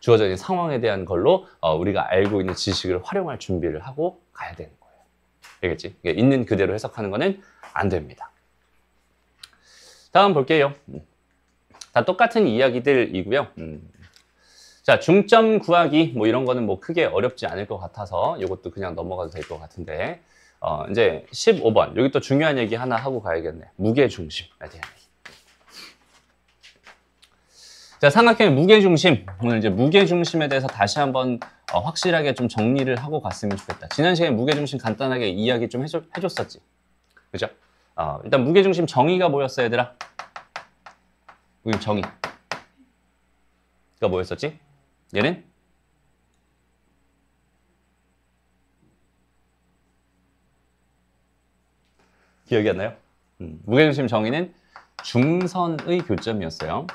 주어져 있는 상황에 대한 걸로 우리가 알고 있는 지식을 활용할 준비를 하고 가야 되는 거예요. 알겠지? 있는 그대로 해석하는 거는 안 됩니다. 다음 볼게요. 다 똑같은 이야기들이고요. 자, 중점 구하기 뭐 이런 거는 뭐 크게 어렵지 않을 것 같아서 이것도 그냥 넘어가도 될 것 같은데 이제 15번 여기 또 중요한 얘기 하나 하고 가야겠네. 무게중심에 대한 얘기. 자, 삼각형의 무게중심. 오늘 이제 무게중심에 대해서 다시 한번 확실하게 좀 정리를 하고 갔으면 좋겠다. 지난 시간에 무게중심 간단하게 이야기 좀 해줬었지. 그죠? 일단 무게중심 정의가 뭐였어, 얘들아? 무게중심 정의가 뭐였었지? 얘는? 기억이 안 나요? 무게중심 정의는 중선의 교점이었어요.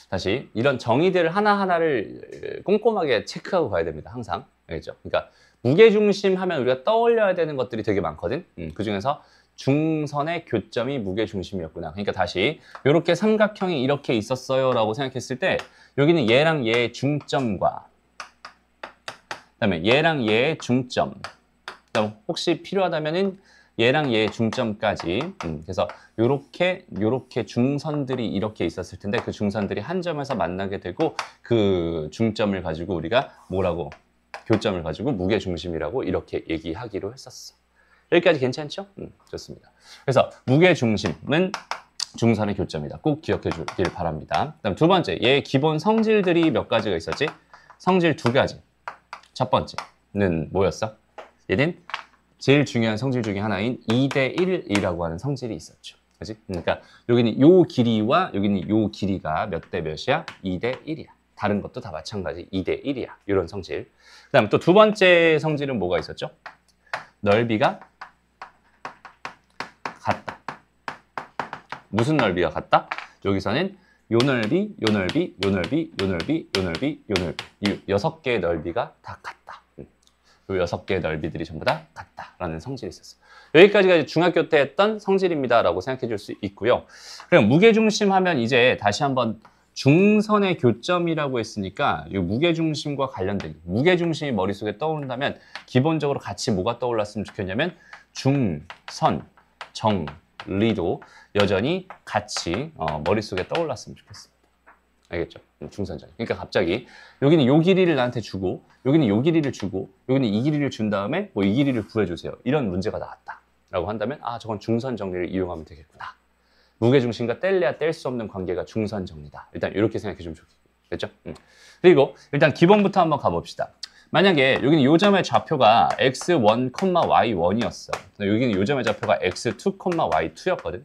다시 이런 정의들 하나하나를 꼼꼼하게 체크하고 가야 됩니다. 항상. 알겠죠? 그러니까 무게중심 하면 우리가 떠올려야 되는 것들이 되게 많거든. 그중에서 중선의 교점이 무게중심이었구나. 그러니까 다시 이렇게 삼각형이 이렇게 있었어요 라고 생각했을 때 여기는 얘랑 얘의 중점과 그다음에 얘랑 얘의 중점 그다음 혹시 필요하다면은 얘랑 얘의 중점까지 그래서 요렇게 중선들이 이렇게 있었을 텐데 그 중선들이 한 점에서 만나게 되고 그 중점을 가지고 우리가 뭐라고 교점을 가지고 무게중심이라고 이렇게 얘기하기로 했었어. 여기까지 괜찮죠? 좋습니다. 그래서 무게중심은 중선의 교점이다. 꼭 기억해 주길 바랍니다. 그다음 두 번째, 얘의 기본 성질들이 몇 가지가 있었지? 성질 2가지. 첫 번째는 뭐였어? 얘는 제일 중요한 성질 중에 하나인 2대 1이라고 하는 성질이 있었죠. 그렇지? 그러니까 여기는 요 길이와 여기는 요 길이가 몇 대 몇이야? 2대 1이야. 다른 것도 다 마찬가지 2대 1이야. 이런 성질. 그다음 또 두 번째 성질은 뭐가 있었죠? 넓이가 같다. 무슨 넓이가 같다? 여기서는 요 넓이, 요 넓이, 요 넓이, 요 넓이, 요 넓이, 요 넓이. 이 6개의 넓이가 다 같다. 요 6개의 넓이들이 전부 다 같다라는 성질이 있었어요. 여기까지가 중학교 때 했던 성질입니다라고 생각해 줄 수 있고요. 그럼 무게중심 하면 이제 다시 한번 중선의 교점이라고 했으니까 이 무게중심과 관련된 무게중심이 머릿속에 떠오른다면 기본적으로 같이 뭐가 떠올랐으면 좋겠냐면 중선, 정리도 여전히 같이 머릿속에 떠올랐으면 좋겠습니다. 알겠죠? 중선적. 그러니까 갑자기 여기는 요 길이를 나한테 주고 여기는 요 길이를 주고 여기는 이 길이를 준 다음에 뭐 이 길이를 구해주세요. 이런 문제가 나왔다. 라고 한다면 아 저건 중선 정리를 이용하면 되겠구나. 무게중심과 뗄래야 뗄 수 없는 관계가 중선 정리다. 일단 이렇게 생각해 주면 좋겠죠? 그리고 일단 기본부터 한번 가봅시다. 만약에 여기는 요 점의 좌표가 x1, y1이었어. 여기는 요 점의 좌표가 x2, y2였거든.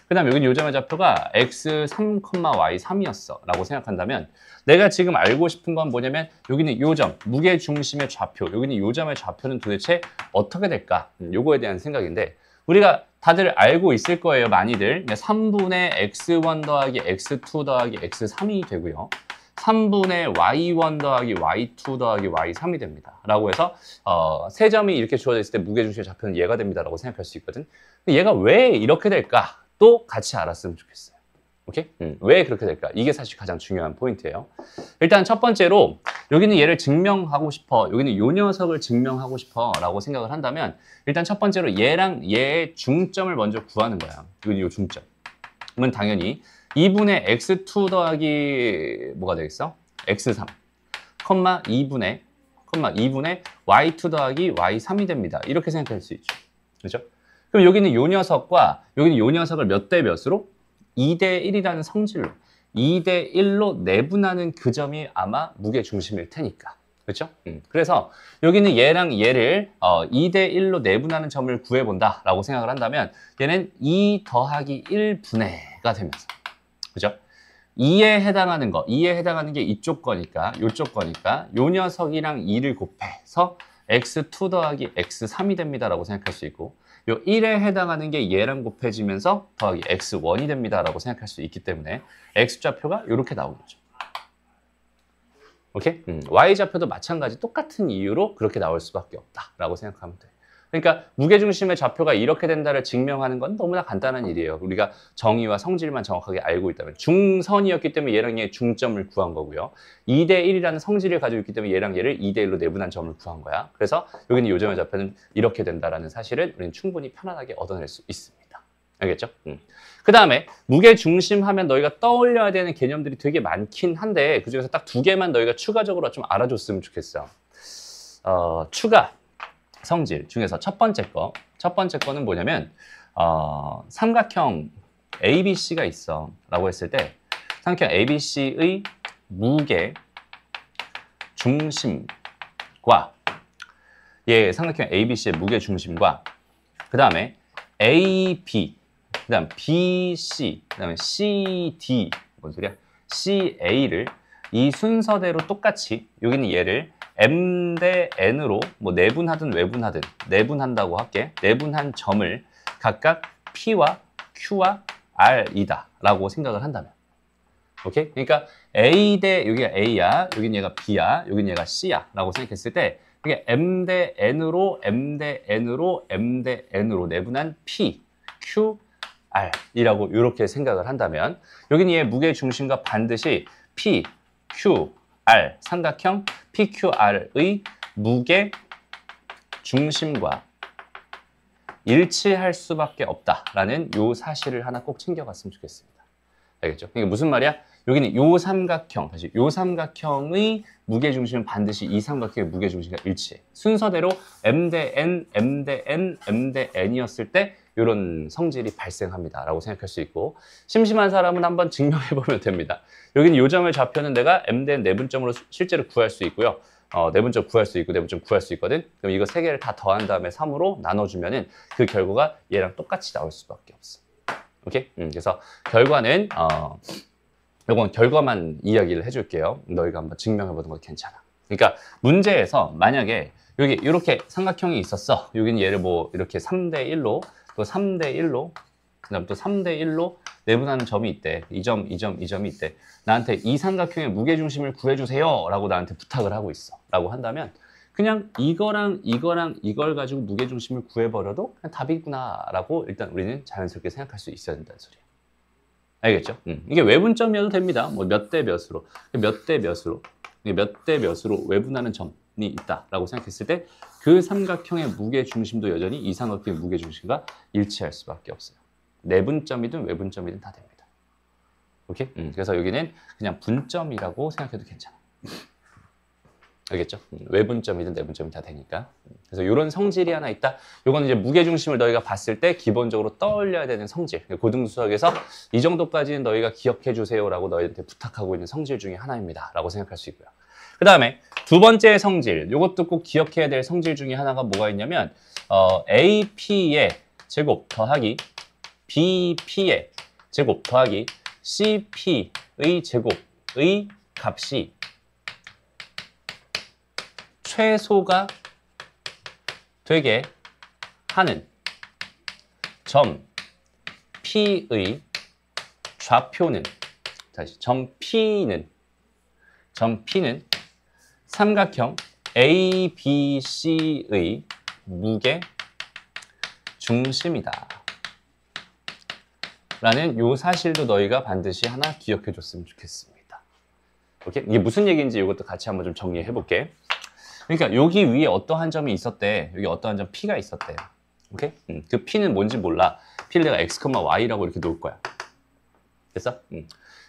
그 다음에 여기는 요 점의 좌표가 x3, y3이었어 라고 생각한다면 내가 지금 알고 싶은 건 뭐냐면 여기는 요 점, 무게중심의 좌표, 여기는 요 점의 좌표는 도대체 어떻게 될까? 요거에 대한 생각인데 우리가 다들 알고 있을 거예요, 많이들. 3분의 x1 더하기 x2 더하기 x3이 되고요. 3분의 y1 더하기 y2 더하기 y3이 됩니다. 라고 해서 세 점이 이렇게 주어져 있을 때 무게중심의 좌표는 얘가 됩니다. 라고 생각할 수 있거든. 얘가 왜 이렇게 될까? 또 같이 알았으면 좋겠어요. 오케이? 왜 그렇게 될까? 이게 사실 가장 중요한 포인트예요. 일단 첫 번째로 여기는 얘를 증명하고 싶어. 여기는 요 녀석을 증명하고 싶어 라고 생각을 한다면 일단 첫 번째로 얘랑 얘의 중점을 먼저 구하는 거야. 여기 요 중점. 그러면 당연히 2분의 x2 더하기 뭐가 되겠어? x3, 2분의 y2 더하기 y3이 됩니다. 이렇게 생각할 수 있죠. 그렇죠? 그럼 여기는 요 녀석과 여기는 요 녀석을 몇 대 몇으로? 2대 1이라는 성질로 2대 1로 내분하는 그 점이 아마 무게중심일 테니까. 그렇죠? 그래서 여기는 얘랑 얘를 2대 1로 내분하는 점을 구해본다 라고 생각을 한다면 얘는 2 더하기 1분의가 되면서 그죠? 2에 해당하는 게 이쪽 거니까 요쪽 거니까 요 녀석이랑 2를 곱해서 x2 더하기 x3이 됩니다 라고 생각할 수 있고 요 1에 해당하는 게 얘랑 곱해지면서 더하기 x1이 됩니다 라고 생각할 수 있기 때문에 x좌표가 이렇게 나오는 거죠. 오케이? y좌표도 마찬가지 똑같은 이유로 그렇게 나올 수밖에 없다라고 생각하면 돼. 그러니까 무게중심의 좌표가 이렇게 된다를 증명하는 건 너무나 간단한 일이에요. 우리가 정의와 성질만 정확하게 알고 있다면 중선이었기 때문에 얘랑 얘의 중점을 구한 거고요. 2대 1이라는 성질을 가지고 있기 때문에 얘랑 얘를 2대 1로 내분한 점을 구한 거야. 그래서 여기는 요 점의 좌표는 이렇게 된다라는 사실을 우리는 충분히 편안하게 얻어낼 수 있습니다. 알겠죠? 그 다음에 무게중심 하면 너희가 떠올려야 되는 개념들이 되게 많긴 한데 그중에서 딱 두 개만 너희가 추가적으로 좀 알아줬으면 좋겠어. 추가 성질 중에서 첫 번째 거는 뭐냐면 삼각형 ABC가 있어 라고 했을 때 삼각형 ABC의 무게 중심과 삼각형 ABC의 무게 중심과 그 다음에 AB 그 다음 BC 그 다음에 CD 뭔 소리야? CA를 이 순서대로 똑같이 여기는 얘를 M 대 N으로 뭐 내분하든 외분하든 내분한다고 할게. 내분한 점을 각각 P와 Q와 R이다 라고 생각을 한다면 오케이? 그러니까 A 대 여기가 A야, 여긴 얘가 B야, 여긴 얘가 C야 라고 생각했을 때 이게 M 대 N으로 M 대 N으로 M 대 N으로 내분한 P, Q, R이라고 이렇게 생각을 한다면 여기는 얘 무게 중심과 반드시 P, Q, R, 삼각형 PQR의 무게 중심과 일치할 수밖에 없다라는 요 사실을 하나 꼭 챙겨갔으면 좋겠습니다. 알겠죠? 그러니까 무슨 말이야? 여기는 요 삼각형, 다시 요 삼각형의 무게 중심은 반드시 이 삼각형의 무게 중심과 일치해. 순서대로 M 대 N, M 대 N, M 대 N이었을 때 이런 성질이 발생합니다 라고 생각할 수 있고 심심한 사람은 한번 증명해 보면 됩니다. 여기는 요 점의 좌표는 내가 M 대 N 내분점으로 실제로 구할 수 있고요. 내분점 구할 수 있고 내분점 구할 수 있거든. 그럼 이거 세 개를 다 더한 다음에 3으로 나눠주면은 그 결과가 얘랑 똑같이 나올 수밖에 없어. 오케이? 그래서 결과는 이건 결과만 이야기를 해줄게요. 너희가 한번 증명해보는 것도 괜찮아. 그러니까 문제에서 만약에 여기 이렇게 삼각형이 있었어. 여기는 얘를 뭐 이렇게 3대 1로 또 3대 1로 그 다음 또 3대 1로 내분하는 점이 있대. 이 점, 이 점, 이 점이 있대. 나한테 이 삼각형의 무게중심을 구해주세요 라고 나한테 부탁을 하고 있어 라고 한다면 그냥 이거랑 이걸 가지고 무게중심을 구해버려도 그냥 답이구나 라고 일단 우리는 자연스럽게 생각할 수 있어야 된다는 소리야. 알겠죠? 이게 외분점이어도 됩니다. 뭐 몇 대 몇으로 몇 대 몇으로 외분하는 점이 있다라고 생각했을 때 그 삼각형의 무게중심도 여전히 이 삼각형의 무게중심과 일치할 수밖에 없어요. 내분점이든 외분점이든 다 됩니다. 오케이? 그래서 여기는 그냥 분점이라고 생각해도 괜찮아. 알겠죠? 외분점이든 내분점이 다 되니까. 그래서 이런 성질이 하나 있다. 이건 이제 무게중심을 너희가 봤을 때 기본적으로 떠올려야 되는 성질. 고등수학에서 이 정도까지는 너희가 기억해 주세요라고 너희한테 부탁하고 있는 성질 중에 하나입니다. 라고 생각할 수 있고요. 그 다음에 두 번째 성질. 이것도 꼭 기억해야 될 성질 중에 하나가 뭐가 있냐면 AP의 제곱 더하기 BP의 제곱 더하기 CP의 제곱의 값이 최소가 되게 하는 점 P의 좌표는, 다시 점 P는 삼각형 ABC의 무게 중심이다 라는 요 사실도 너희가 반드시 하나 기억해 줬으면 좋겠습니다. 오케이? 이게 무슨 얘기인지 이것도 같이 한번 좀 정리해 볼게. 그러니까 여기 위에 어떠한 점이 있었대. 여기 어떠한 점 P가 있었대. 오케이? 그 P는 뭔지 몰라. P를 내가 X, Y라고 이렇게 놓을 거야. 됐어?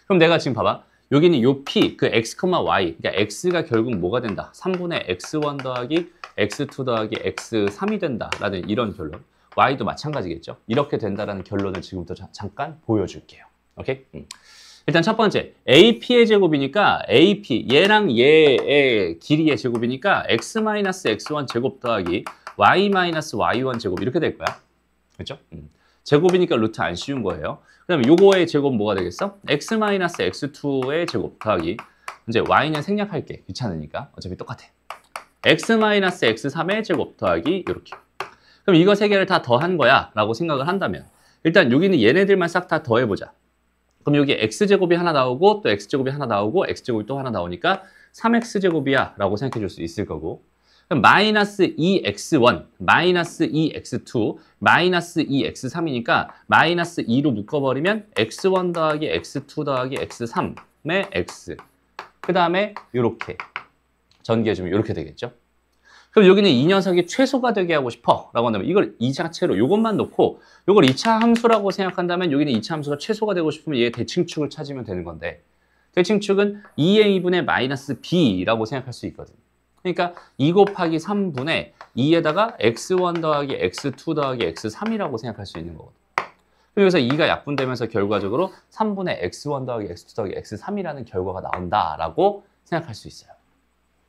그럼 내가 지금 봐봐. 여기는 요 P, 그 X, Y. 그러니까 X가 결국 뭐가 된다? 3분의 X1 더하기 X2 더하기 X3이 된다. 라는 이런 결론. Y도 마찬가지겠죠. 이렇게 된다라는 결론을 지금부터 잠깐 보여줄게요. 오케이? 일단 첫 번째, AP의 제곱이니까 AP, 얘랑 얘의 길이의 제곱이니까 X-X1 제곱 더하기 Y-Y1 제곱 이렇게 될 거야. 그렇죠? 제곱이니까 루트 안 씌운 거예요. 그 다음에 요거의 제곱 뭐가 되겠어? X-X2의 제곱 더하기, 이제 Y는 생략할게. 귀찮으니까. 어차피 똑같아. X-X3의 제곱 더하기 이렇게. 그럼 이거 세 개를 다 더한 거야 라고 생각을 한다면 일단 여기는 얘네들만 싹 다 더해보자. 그럼 여기 x제곱이 하나 나오고 또 x제곱이 하나 나오고 x제곱이 또 하나 나오니까 3x제곱이야 라고 생각해 줄 수 있을 거고, 그럼 마이너스 2x1, 마이너스 2x2, 마이너스 2x3이니까 마이너스 2로 묶어버리면 x1 더하기 x2 더하기 x3의 x, 그 다음에 이렇게 전개해주면 이렇게 되겠죠. 그럼 여기는 이 녀석이 최소가 되게 하고 싶어 라고 한다면 이걸 이 자체로 이것만 놓고 이걸 2차 함수라고 생각한다면 여기는 2차 함수가 최소가 되고 싶으면 얘 대칭축을 찾으면 되는 건데, 대칭축은 2a분의 마이너스 b라고 생각할 수 있거든. 그러니까 2 곱하기 3분의 2에다가 x1 더하기 x2 더하기 x3이라고 생각할 수 있는 거거든. 그럼 여기서 2가 약분되면서 결과적으로 3분의 x1 더하기 x2 더하기 x3이라는 결과가 나온다라고 생각할 수 있어요.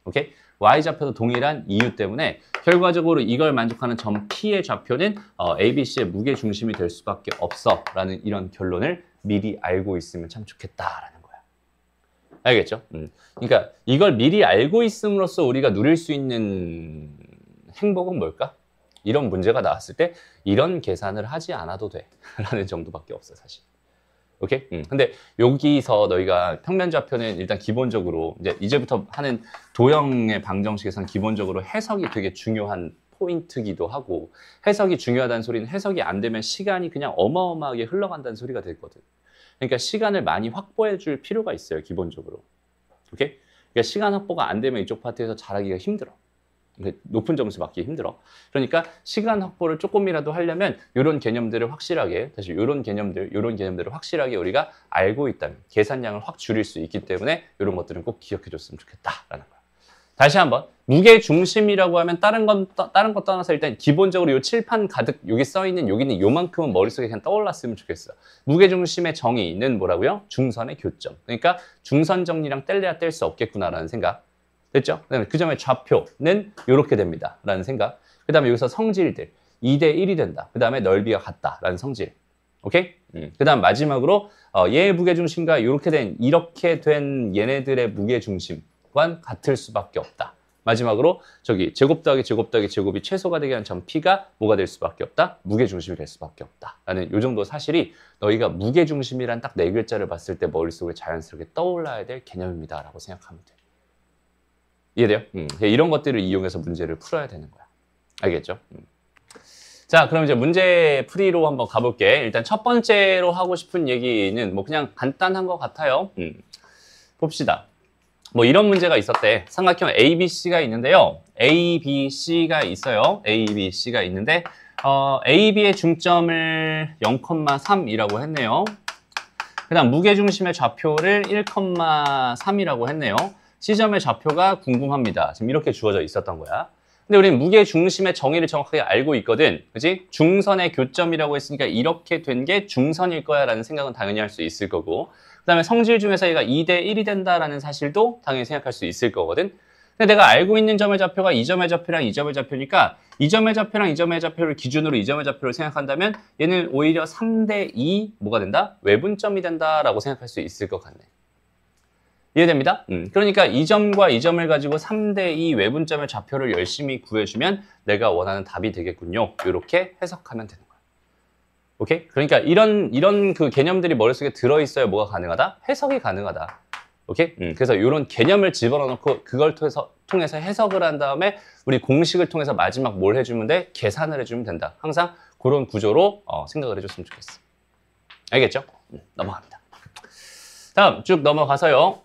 오케이? Y좌표도 동일한 이유 때문에 결과적으로 이걸 만족하는 점 P의 좌표는 ABC의 무게중심이 될 수밖에 없어 라는 이런 결론을 미리 알고 있으면 참 좋겠다라는 거야. 알겠죠? 그러니까 이걸 미리 알고 있음으로써 우리가 누릴 수 있는 행복은 뭘까? 이런 문제가 나왔을 때 이런 계산을 하지 않아도 돼 라는 정도밖에 없어 사실. 오케이? 근데 여기서 너희가 평면좌표는 일단 기본적으로 이제부터 하는 도형의 방정식에서는 기본적으로 해석이 되게 중요한 포인트기도 하고, 해석이 중요하다는 소리는 해석이 안 되면 시간이 그냥 어마어마하게 흘러간다는 소리가 되거든. 그러니까 시간을 많이 확보해 줄 필요가 있어요, 기본적으로. 오케이? 그러니까 시간 확보가 안 되면 이쪽 파트에서 잘하기가 힘들어. 높은 점수 받기 힘들어. 그러니까 시간 확보를 조금이라도 하려면 이런 개념들을 확실하게, 다시 이런 개념들을 확실하게 우리가 알고 있다면 계산량을 확 줄일 수 있기 때문에 이런 것들은 꼭 기억해 줬으면 좋겠다라는 거야. 다시 한번, 무게 중심이라고 하면 다른 거 떠나서 일단 기본적으로 이 칠판 가득 여기 써 있는 여기는 요만큼은 머릿속에 그냥 떠올랐으면 좋겠어. 무게 중심의 정의는 뭐라고요? 중선의 교점. 그러니까 중선 정리랑 뗄래야 뗄 수 없겠구나라는 생각. 됐죠? 그다음에 그 점의 좌표는 이렇게 됩니다 라는 생각. 그 다음에 여기서 성질들 2대 1이 된다. 그 다음에 넓이가 같다 라는 성질. 오케이? 그 다음 마지막으로 얘의 무게중심과 이렇게 된 얘네들의 무게중심과 같을 수밖에 없다. 마지막으로 저기 제곱 더하기 제곱 더하기 제곱이 최소가 되게 하는 점 P가 뭐가 될 수밖에 없다? 무게중심이 될 수밖에 없다 라는 요 정도 사실이 너희가 무게중심이란 딱 4글자를 봤을 때 머릿속에 자연스럽게 떠올라야 될 개념입니다 라고 생각하면 돼. 이해돼요? 이런 것들을 이용해서 문제를 풀어야 되는 거야. 알겠죠? 자, 그럼 이제 문제 풀이로 한번 가볼게. 일단 첫 번째로 하고 싶은 얘기는 뭐 그냥 간단한 것 같아요. 봅시다. 뭐 이런 문제가 있었대. 삼각형 ABC가 있는데요. ABC가 있어요. ABC가 있는데 AB의 중점을 0,3이라고 했네요. 그다음 무게중심의 좌표를 1,3이라고 했네요. C점의 좌표가 궁금합니다. 지금 이렇게 주어져 있었던 거야. 근데 우리는 무게중심의 정의를 정확하게 알고 있거든. 그지? 중선의 교점이라고 했으니까 이렇게 된 게 중선일 거야 라는 생각은 당연히 할 수 있을 거고, 그 다음에 성질 중에서 얘가 2대 1이 된다라는 사실도 당연히 생각할 수 있을 거거든. 근데 내가 알고 있는 점의 좌표가 이 점의 좌표랑 이 점의 좌표니까 이 점의 좌표랑 이 점의 좌표를 기준으로 이 점의 좌표를 생각한다면 얘는 오히려 3대 2 뭐가 된다? 외분점이 된다라고 생각할 수 있을 것 같네. 이해됩니다? 그러니까 이 점과 이 점을 가지고 3대 2 외분점의 좌표를 열심히 구해주면 내가 원하는 답이 되겠군요. 이렇게 해석하면 되는 거야. 오케이? 그러니까 이런 그 개념들이 머릿속에 들어있어야 뭐가 가능하다? 해석이 가능하다. 오케이? 그래서 이런 개념을 집어넣고 그걸 통해서 해석을 한 다음에 우리 공식을 통해서 마지막 뭘 해주면 돼? 계산을 해주면 된다. 항상 그런 구조로 생각을 해줬으면 좋겠어. 알겠죠? 넘어갑니다. 다음 쭉 넘어가서요.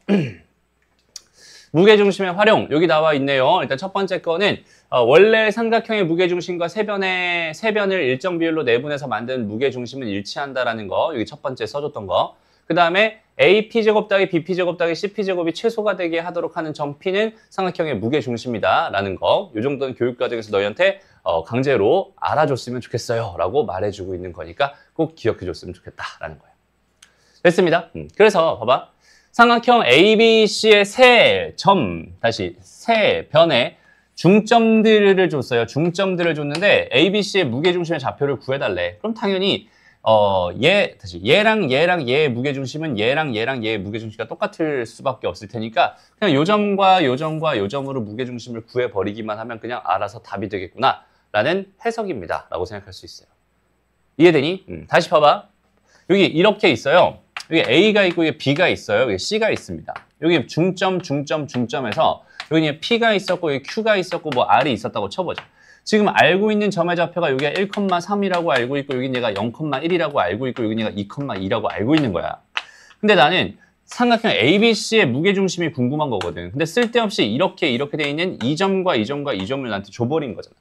무게중심의 활용 여기 나와 있네요. 일단 첫 번째 거는 원래 삼각형의 무게중심과 세변을 일정 비율로 내분해서 만든 무게중심은 일치한다라는 거 여기 첫 번째 써줬던 거. 그 다음에 AP제곱 더하기 BP제곱 더하기 CP제곱이 최소가 되게 하도록 하는 점 P는 삼각형의 무게중심이다 라는 거. 이 정도는 교육과정에서 너희한테 강제로 알아줬으면 좋겠어요 라고 말해주고 있는 거니까 꼭 기억해줬으면 좋겠다 라는 거예요. 됐습니다. 그래서 봐봐. 삼각형 ABC의 세 변에 중점들을 줬어요. 중점들을 줬는데 ABC의 무게중심의 좌표를 구해달래. 그럼 당연히 얘랑 얘의 무게중심은 얘랑 얘의 무게중심과 똑같을 수밖에 없을 테니까 그냥 요 점과 요 점과 요 점으로 무게중심을 구해버리기만 하면 그냥 알아서 답이 되겠구나 라는 해석입니다. 라고 생각할 수 있어요. 이해되니? 다시 봐봐. 여기 이렇게 있어요. 여기 A가 있고 여기 B가 있어요. 여기 C가 있습니다. 여기 중점에서 여기 P가 있었고 여기 Q가 있었고 뭐 R이 있었다고 쳐보자. 지금 알고 있는 점의 좌표가 여기가 1,3이라고 알고 있고 여기 얘가 0,1이라고 알고 있고 여기 얘가 2,2라고 알고 있는 거야. 근데 나는 삼각형 ABC의 무게중심이 궁금한 거거든. 근데 쓸데없이 이렇게 돼 있는 이 점과 이 점과 이 점을 나한테 줘버린 거잖아.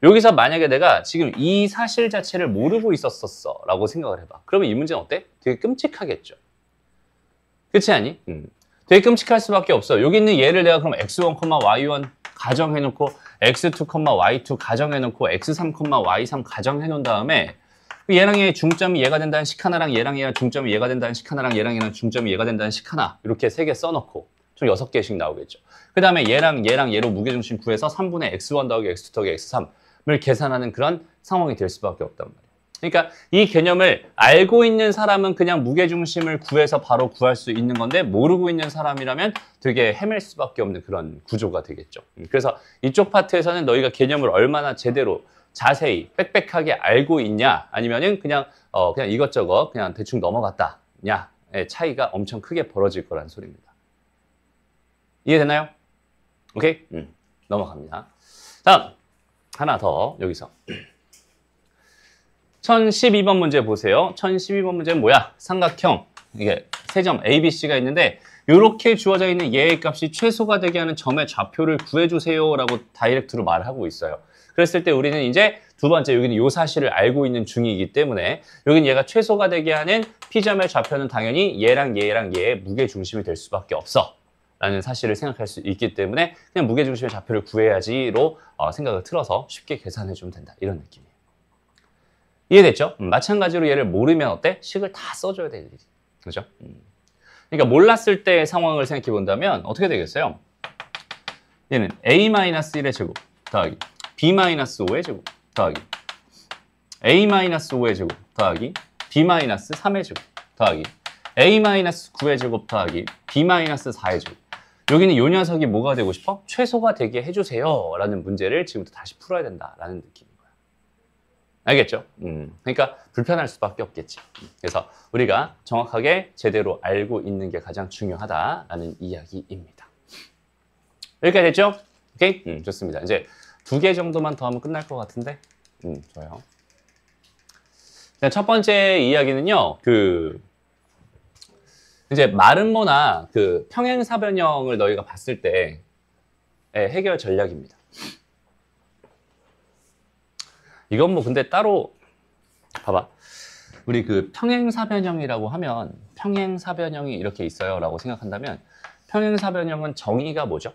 여기서 만약에 내가 지금 이 사실 자체를 모르고 있었어 라고 생각을 해봐. 그러면 이 문제는 어때? 되게 끔찍하겠죠. 그렇지 않니? 되게 끔찍할 수밖에 없어. 여기 있는 얘를 내가 그럼 x1, y1 가정해놓고 x2, y2 가정해놓고 x3, y3 가정해놓은 다음에 얘랑 얘의 중점이 얘가 된다는 식 하나랑 얘랑 얘가 중점이 얘가 된다는 식 하나랑 얘랑 얘랑 중점이 얘가 된다는 식 하나 이렇게 3개 써놓고 총 6개씩 나오겠죠. 그 다음에 얘랑 얘로 무게중심 구해서 3분의 x1 더하기 x2 더하기 x3을 계산하는 그런 상황이 될 수밖에 없단 말이에요. 그러니까 이 개념을 알고 있는 사람은 그냥 무게중심을 구해서 바로 구할 수 있는 건데 모르고 있는 사람이라면 되게 헤맬 수밖에 없는 그런 구조가 되겠죠. 그래서 이쪽 파트에서는 너희가 개념을 얼마나 제대로 자세히 빽빽하게 알고 있냐 아니면은 그냥 이것저것 그냥 대충 넘어갔다냐의 차이가 엄청 크게 벌어질 거란 소리입니다. 이해되나요? 오케이? 넘어갑니다. 다음 하나 더 여기서 1012번 문제 보세요. 1012번 문제는 뭐야? 삼각형 이게 세 점 ABC가 있는데 이렇게 주어져 있는 얘의 값이 최소가 되게 하는 점의 좌표를 구해주세요 라고 다이렉트로 말하고 있어요. 그랬을 때 우리는 이제 두 번째 여기는 요 사실을 알고 있는 중이기 때문에 여기는 얘가 최소가 되게 하는 P점의 좌표는 당연히 얘랑 얘의 무게중심이 될 수밖에 없어 라는 사실을 생각할 수 있기 때문에 그냥 무게중심의 좌표를 구해야지로 생각을 틀어서 쉽게 계산해주면 된다 이런 느낌이에요. 이해됐죠? 마찬가지로 얘를 모르면 어때? 식을 다 써줘야 될 일이. 그죠? 그러니까 몰랐을 때의 상황을 생각해 본다면 어떻게 되겠어요? 얘는 A-1의 제곱 더하기 B-5의 제곱 더하기 A-5의 제곱 더하기 B-3의 제곱 더하기 A-9의 제곱 더하기 B-4의 제곱. 여기는 요 녀석이 뭐가 되고 싶어? 최소가 되게 해주세요 라는 문제를 지금부터 다시 풀어야 된다라는 느낌인 거야. 알겠죠? 그러니까 불편할 수밖에 없겠지. 그래서 우리가 정확하게 제대로 알고 있는 게 가장 중요하다라는 이야기입니다. 여기까지 됐죠? 오케이? 좋습니다. 이제 2개 정도만 더 하면 끝날 것 같은데 좋아요. 첫 번째 이야기는요. 이제 마름모나 평행사변형을 너희가 봤을 때의 해결 전략입니다. 이건 뭐 근데 따로 봐봐. 우리 그 평행사변형이라고 하면 평행사변형이 이렇게 있어요 라고 생각한다면 평행사변형은 정의가 뭐죠?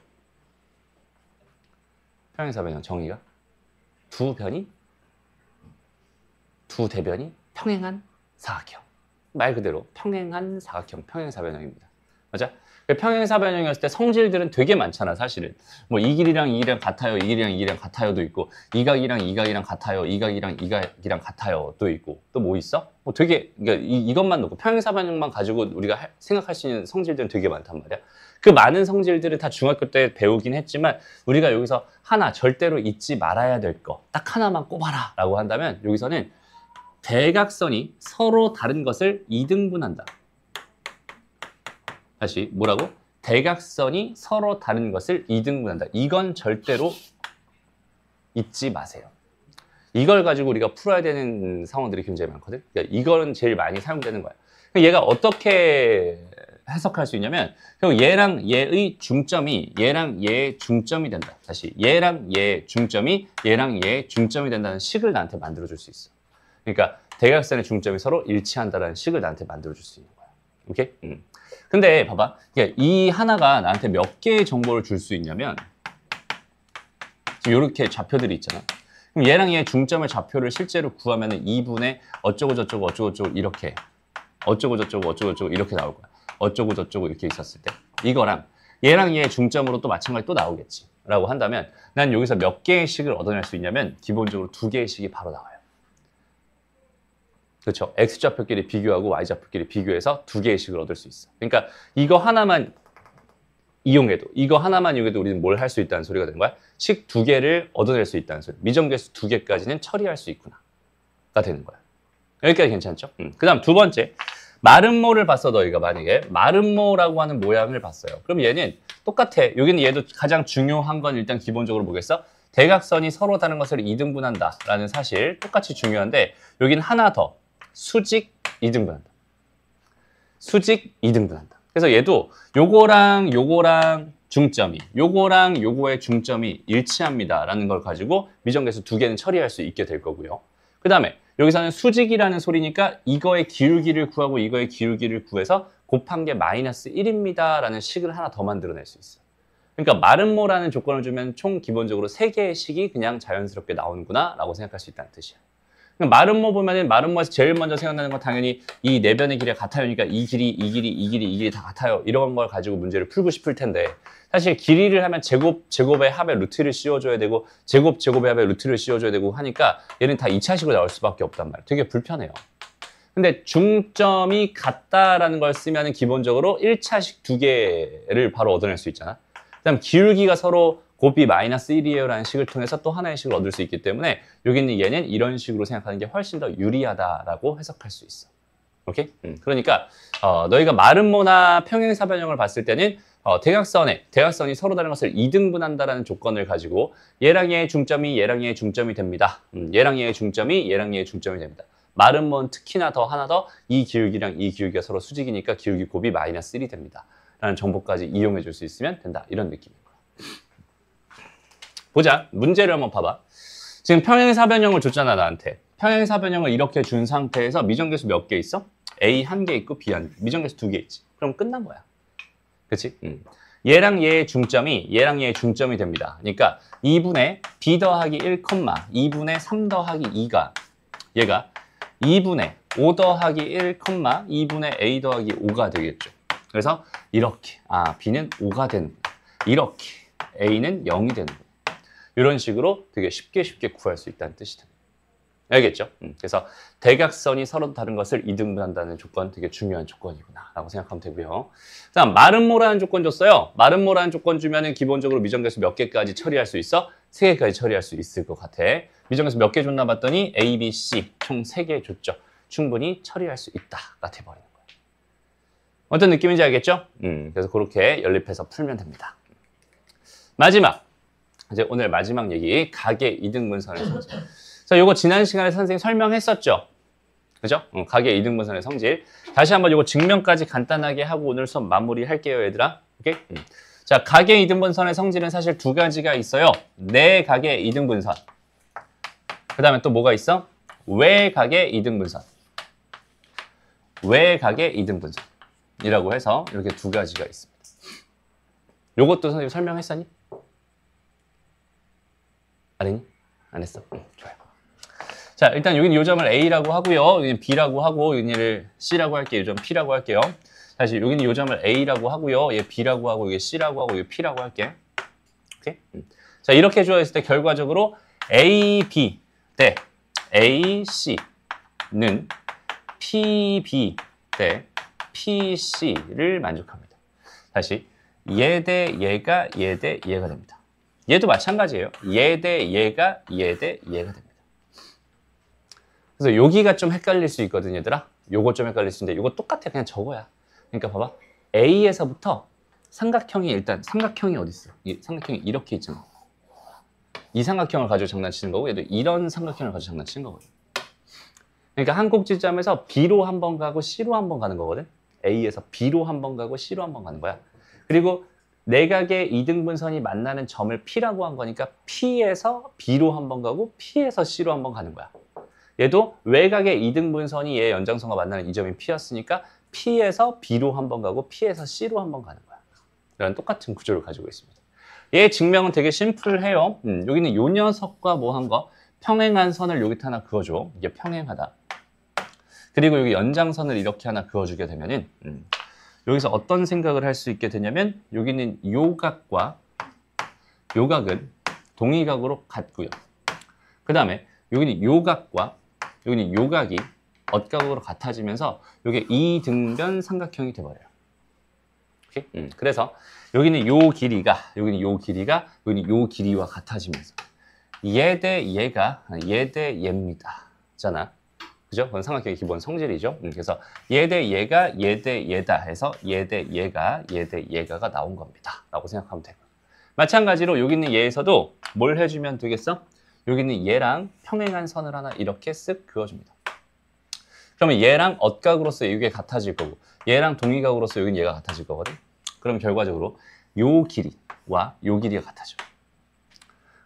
평행사변형 정의가 두 대변이 평행한 사각형. 말 그대로 평행한 사각형, 평행사변형입니다. 맞아? 평행사변형이었을 때 성질들은 되게 많잖아, 사실은. 뭐 이 길이랑 이 길이랑 같아요, 이 길이랑 이 길이랑 같아요도 있고, 이 각이랑 이 각이랑 같아요, 이 각이랑 이 각이랑 같아요도 있고, 또 뭐 있어? 뭐 되게 그러니까 이것만 놓고 평행사변형만 가지고 우리가 생각할 수 있는 성질들은 되게 많단 말이야. 그 많은 성질들을 다 중학교 때 배우긴 했지만 우리가 여기서 하나 절대로 잊지 말아야 될 거 딱 하나만 꼽아라 라고 한다면 여기서는 대각선이 서로 다른 것을 이등분한다. 다시 뭐라고? 대각선이 서로 다른 것을 이등분한다. 이건 절대로 잊지 마세요. 이걸 가지고 우리가 풀어야 되는 상황들이 굉장히 많거든. 그러니까 이거는 제일 많이 사용되는 거야. 얘가 어떻게 해석할 수 있냐면 얘랑 얘의 중점이 얘랑 얘의 중점이 된다. 다시 얘랑 얘의 중점이 얘랑 얘의 중점이 된다는 식을 나한테 만들어줄 수 있어. 그러니까 대각선의 중점이 서로 일치한다는 식을 나한테 만들어줄 수 있는 거야. 오케이? 근데 봐봐. 이 하나가 나한테 몇 개의 정보를 줄 수 있냐면 지금 이렇게 좌표들이 있잖아. 그럼 얘랑 얘의 중점의 좌표를 실제로 구하면 2분의 어쩌고 저쩌고 어쩌고 저쩌고 이렇게 어쩌고 저쩌고 어쩌고 저쩌고 이렇게 나올 거야. 어쩌고 저쩌고 이렇게 있었을 때 이거랑 얘랑 얘의 중점으로 또 마찬가지 또 나오겠지 라고 한다면 난 여기서 몇 개의 식을 얻어낼 수 있냐면 기본적으로 2개의 식이 바로 나와요. 그렇죠? X좌표끼리 비교하고 Y좌표끼리 비교해서 2개의 식을 얻을 수 있어. 그러니까 이거 하나만 이용해도 우리는 뭘 할 수 있다는 소리가 되는 거야? 식 2개를 얻어낼 수 있다는 소리. 미정계수 2개까지는 처리할 수 있구나 가 되는 거야. 여기까지 괜찮죠? 그 다음 두 번째 마름모를 봤어. 너희가 만약에 마름모라고 하는 모양을 봤어요. 그럼 얘는 똑같아. 여기는 얘도 가장 중요한 건 일단 기본적으로 뭐겠어? 대각선이 서로 다른 것을 이등분한다 라는 사실 똑같이 중요한데 여기는 하나 더 수직 이등분한다. 수직 이등분한다. 그래서 얘도 요거랑 중점이 요거랑 요거의 중점이 일치합니다 라는 걸 가지고 미정계수 2개는 처리할 수 있게 될 거고요. 그 다음에 여기서는 수직이라는 소리니까 이거의 기울기를 구하고 이거의 기울기를 구해서 곱한 게 마이너스 1입니다 라는 식을 하나 더 만들어낼 수 있어. 그러니까 마름모라는 조건을 주면 총 기본적으로 3개의 식이 그냥 자연스럽게 나오는구나 라고 생각할 수 있다는 뜻이야. 그러니까 마름모 보면은 마름모에서 제일 먼저 생각나는 건 당연히 이 네 변의 길이가 같아요니까 이 길이 다 같아요. 이런 걸 가지고 문제를 풀고 싶을 텐데 사실 길이를 하면 제곱의 합에 루트를 씌워줘야 되고 제곱의 합에 루트를 씌워줘야 되고 하니까 얘는 다 2차식으로 나올 수밖에 없단 말이에요. 되게 불편해요. 근데 중점이 같다라는 걸 쓰면 기본적으로 1차식 2개를 바로 얻어낼 수 있잖아. 그다음 기울기가 서로 곱이 마이너스 1이에요 라는 식을 통해서 또 하나의 식을 얻을 수 있기 때문에 여기 있는 얘는 이런 식으로 생각하는 게 훨씬 더 유리하다라고 해석할 수 있어. 오케이? 그러니까 너희가 마름모나 평행사변형을 봤을 때는 대각선이 서로 다른 것을 이등분한다라는 조건을 가지고 얘랑 얘의 중점이 얘랑 얘의 중점이 됩니다. 얘랑 얘의 중점이 얘랑 얘의 중점이 됩니다. 마름모는 특히나 더 하나 더 이 기울기랑 이 기울기가 서로 수직이니까 기울기 곱이 마이너스 1이 됩니다. 라는 정보까지 이용해 줄 수 있으면 된다. 이런 느낌인 거야. 보자. 문제를 한번 봐봐. 지금 평행사변형을 줬잖아, 나한테. 평행사변형을 이렇게 준 상태에서 미정계수 몇 개 있어? A 1개 있고 B 1개. 미정계수 2개 있지. 그럼 끝난 거야. 그치? 얘랑 얘의 중점이 됩니다. 그러니까 2분의 B 더하기 1, 2분의 3 더하기 2가 얘가 2분의 5 더하기 1, 2분의 A 더하기 5가 되겠죠. 그래서 이렇게 B는 5가 되는 거야. 이렇게 A는 0이 되는 거야. 이런 식으로 되게 쉽게 구할 수 있다는 뜻이 됩니다. 알겠죠? 그래서 대각선이 서로 다른 것을 이등분한다는 조건 되게 중요한 조건이구나 라고 생각하면 되고요. 다음 마름모라는 조건 줬어요. 마름모라는 조건 주면은 기본적으로 미정계수 몇 개까지 처리할 수 있어? 3개까지 처리할 수 있을 것 같아. 미정계수 몇 개 줬나 봤더니 A, B, C 총 3개 줬죠. 충분히 처리할 수 있다가 돼버리는 거예요. 어떤 느낌인지 알겠죠? 그래서 그렇게 연립해서 풀면 됩니다. 마지막 이제 오늘 마지막 얘기 각의 이등분선의 성질. 자, 요거 지난 시간에 선생님 설명했었죠? 그죠? 각의 이등분선의 성질. 다시 한번 요거 증명까지 간단하게 하고 오늘 수업 마무리할게요, 얘들아. 오케이? 자, 각의 이등분선의 성질은 사실 2가지가 있어요. 내각의 이등분선. 그 다음에 또 뭐가 있어? 외각의 이등분선. 외곽의 이등분선이라고 해서 이렇게 두 가지가 있습니다. 요것도 선생님 설명했었니? 안 했니? 안 했어? 좋아요. 자, 일단 여기는 요점을 A라고 하고요. 여기는 B라고 하고, 여기는 C라고 할게요. 요점 P라고 할게요. 다시 여기는 요점을 A라고 하고요. 얘 B라고 하고, 이게 C라고 하고, 이게 P라고 할게. 오케이? 자, 이렇게 주어졌을 때 결과적으로 AB 대 AC는 PB 대 PC를 만족합니다. 다시 얘 대 얘가 얘 대 얘가 됩니다. 얘도 마찬가지예요. 얘 대 얘가 얘 대 얘가 됩니다. 그래서 여기가 좀 헷갈릴 수 있거든, 얘들아. 요거 좀 헷갈릴 수 있는데 요거 똑같아. 그냥 저거야. 그러니까 봐봐. A에서부터 삼각형이 일단 삼각형이 어디 있어? 이 삼각형이 이렇게 있잖아. 이 삼각형을 가지고 장난치는 거고 얘도 이런 삼각형을 가지고 장난치는 거거든. 그러니까 한 꼭지점에서 B로 한 번 가고 C로 한 번 가는 거거든. A에서 B로 한 번 가고 C로 한 번 가는 거야. 그리고 내각의 이등분선이 만나는 점을 P라고 한 거니까 P에서 B로 한 번 가고 P에서 C로 한 번 가는 거야. 얘도 외곽의 이등분선이 얘 연장선과 만나는 이 점이 P였으니까 P에서 B로 한 번 가고 P에서 C로 한 번 가는 거야. 이런 똑같은 구조를 가지고 있습니다. 얘 증명은 되게 심플해요. 여기는 요 녀석과 뭐 한 거 평행한 선을 여기 하나 그어줘. 이게 평행하다. 그리고 여기 연장선을 이렇게 하나 그어주게 되면은 여기서 어떤 생각을 할 수 있게 되냐면 여기는 요 각과 요 각은 동의각으로 같고요. 그 다음에 여기는 요 각과 여기는 요 각이 엇각으로 같아지면서 이게 이등변 삼각형이 돼버려요. 오케이? 그래서 여기는 요 길이가 여기는 요 길이가 여기는 요 길이와 같아지면서 얘 대 얘가 얘 대 얘입니다. 잖아. 그죠? 그건 삼각형의 기본 성질이죠. 그래서 얘 대 얘가 얘 대 얘다 해서 얘 대 얘가 얘 대 얘가가 나온 겁니다. 라고 생각하면 되고. 마찬가지로 여기 있는 얘에서도 뭘 해주면 되겠어? 여기 있는 얘랑 평행한 선을 하나 이렇게 쓱 그어줍니다. 그러면 얘랑 엇각으로서 이게 같아질 거고 얘랑 동의각으로서 여기는 얘가 같아질 거거든. 그럼 결과적으로 요 길이와 요 길이가 같아져.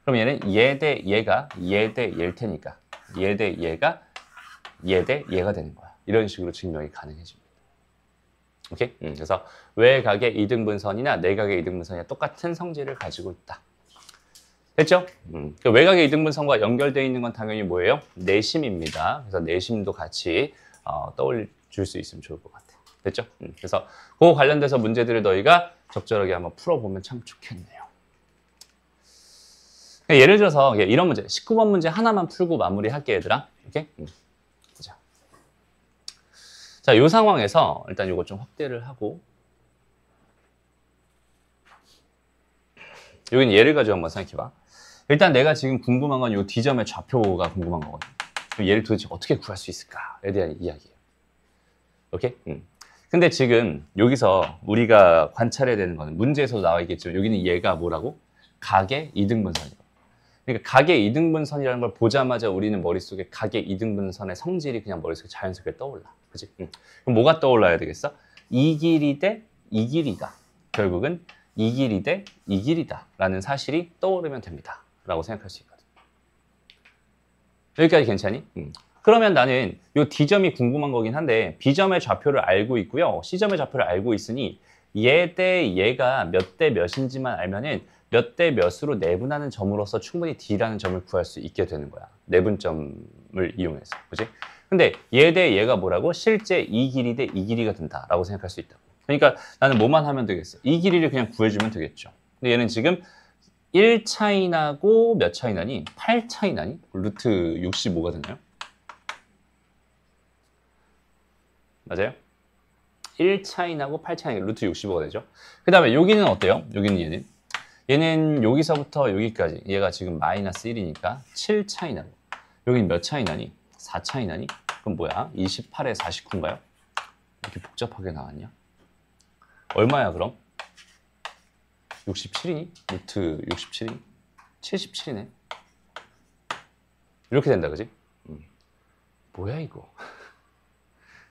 그럼 얘는 얘 대 얘가 얘 대 얘일 테니까 얘 대 얘가 얘 대 얘가 되는 거야. 이런 식으로 증명이 가능해집니다. 오케이? 그래서 외각의 이등분선이나 내각의 이등분선이 똑같은 성질을 가지고 있다. 됐죠? 외곽의 이등분선과 연결되어 있는 건 당연히 뭐예요? 내심입니다. 그래서 내심도 같이 떠올릴 수 있으면 좋을 것 같아요. 됐죠? 그래서 그거 관련돼서 문제들을 너희가 적절하게 한번 풀어보면 참 좋겠네요. 예를 들어서 이런 문제, 19번 문제 하나만 풀고 마무리할게, 얘들아. 오케이? 보자. 자, 이 상황에서 일단 이거 좀 확대를 하고 여기는 얘를 가지고 한번 생각해봐. 일단 내가 지금 궁금한 건 이 D점의 좌표가 궁금한 거거든. 그럼 얘를 도대체 어떻게 구할 수 있을까에 대한 이야기예요. 오케이? 근데 지금 여기서 우리가 관찰해야 되는 거는 문제에서도 나와 있겠지만 여기는 얘가 뭐라고? 각의 이등분선이에요. 그러니까 각의 이등분선이라는 걸 보자마자 우리는 머릿속에 각의 이등분선의 성질이 그냥 머릿속에 자연스럽게 떠올라. 그치? 그럼 뭐가 떠올라야 되겠어? 이 길이 대 이 길이다. 결국은 이 길이 대 이 길이다 라는 사실이 떠오르면 됩니다 라고 생각할 수 있거든. 여기까지 괜찮니? 그러면 나는 이 D점이 궁금한 거긴 한데 B점의 좌표를 알고 있고요. C점의 좌표를 알고 있으니 얘 대 얘가 몇 대 몇인지만 알면은 몇 대 몇으로 내분하는 점으로서 충분히 D라는 점을 구할 수 있게 되는 거야. 내분점을 이용해서. 그치? 근데 얘 대 얘가 뭐라고? 실제 이 길이 대 이 길이가 된다라고 생각할 수 있다. 그러니까 나는 뭐만 하면 되겠어? 이 길이를 그냥 구해주면 되겠죠. 근데 얘는 지금 1 차이 나고 몇 차이 나니? 8 차이 나니? 루트 65가 되나요? 맞아요? 1 차이 나고 8 차이 나고 루트 65가 되죠. 그 다음에 여기는 어때요? 여기는 얘는 여기서부터 여기까지 얘가 지금 마이너스 1이니까 7 차이 나고 여기는 몇 차이 나니? 4 차이 나니? 그럼 뭐야? 28에 49인가요? 이렇게 복잡하게 나왔냐? 얼마야 그럼? 67이니? 루트 67이니? 77이네. 이렇게 된다, 그지? 뭐야 이거?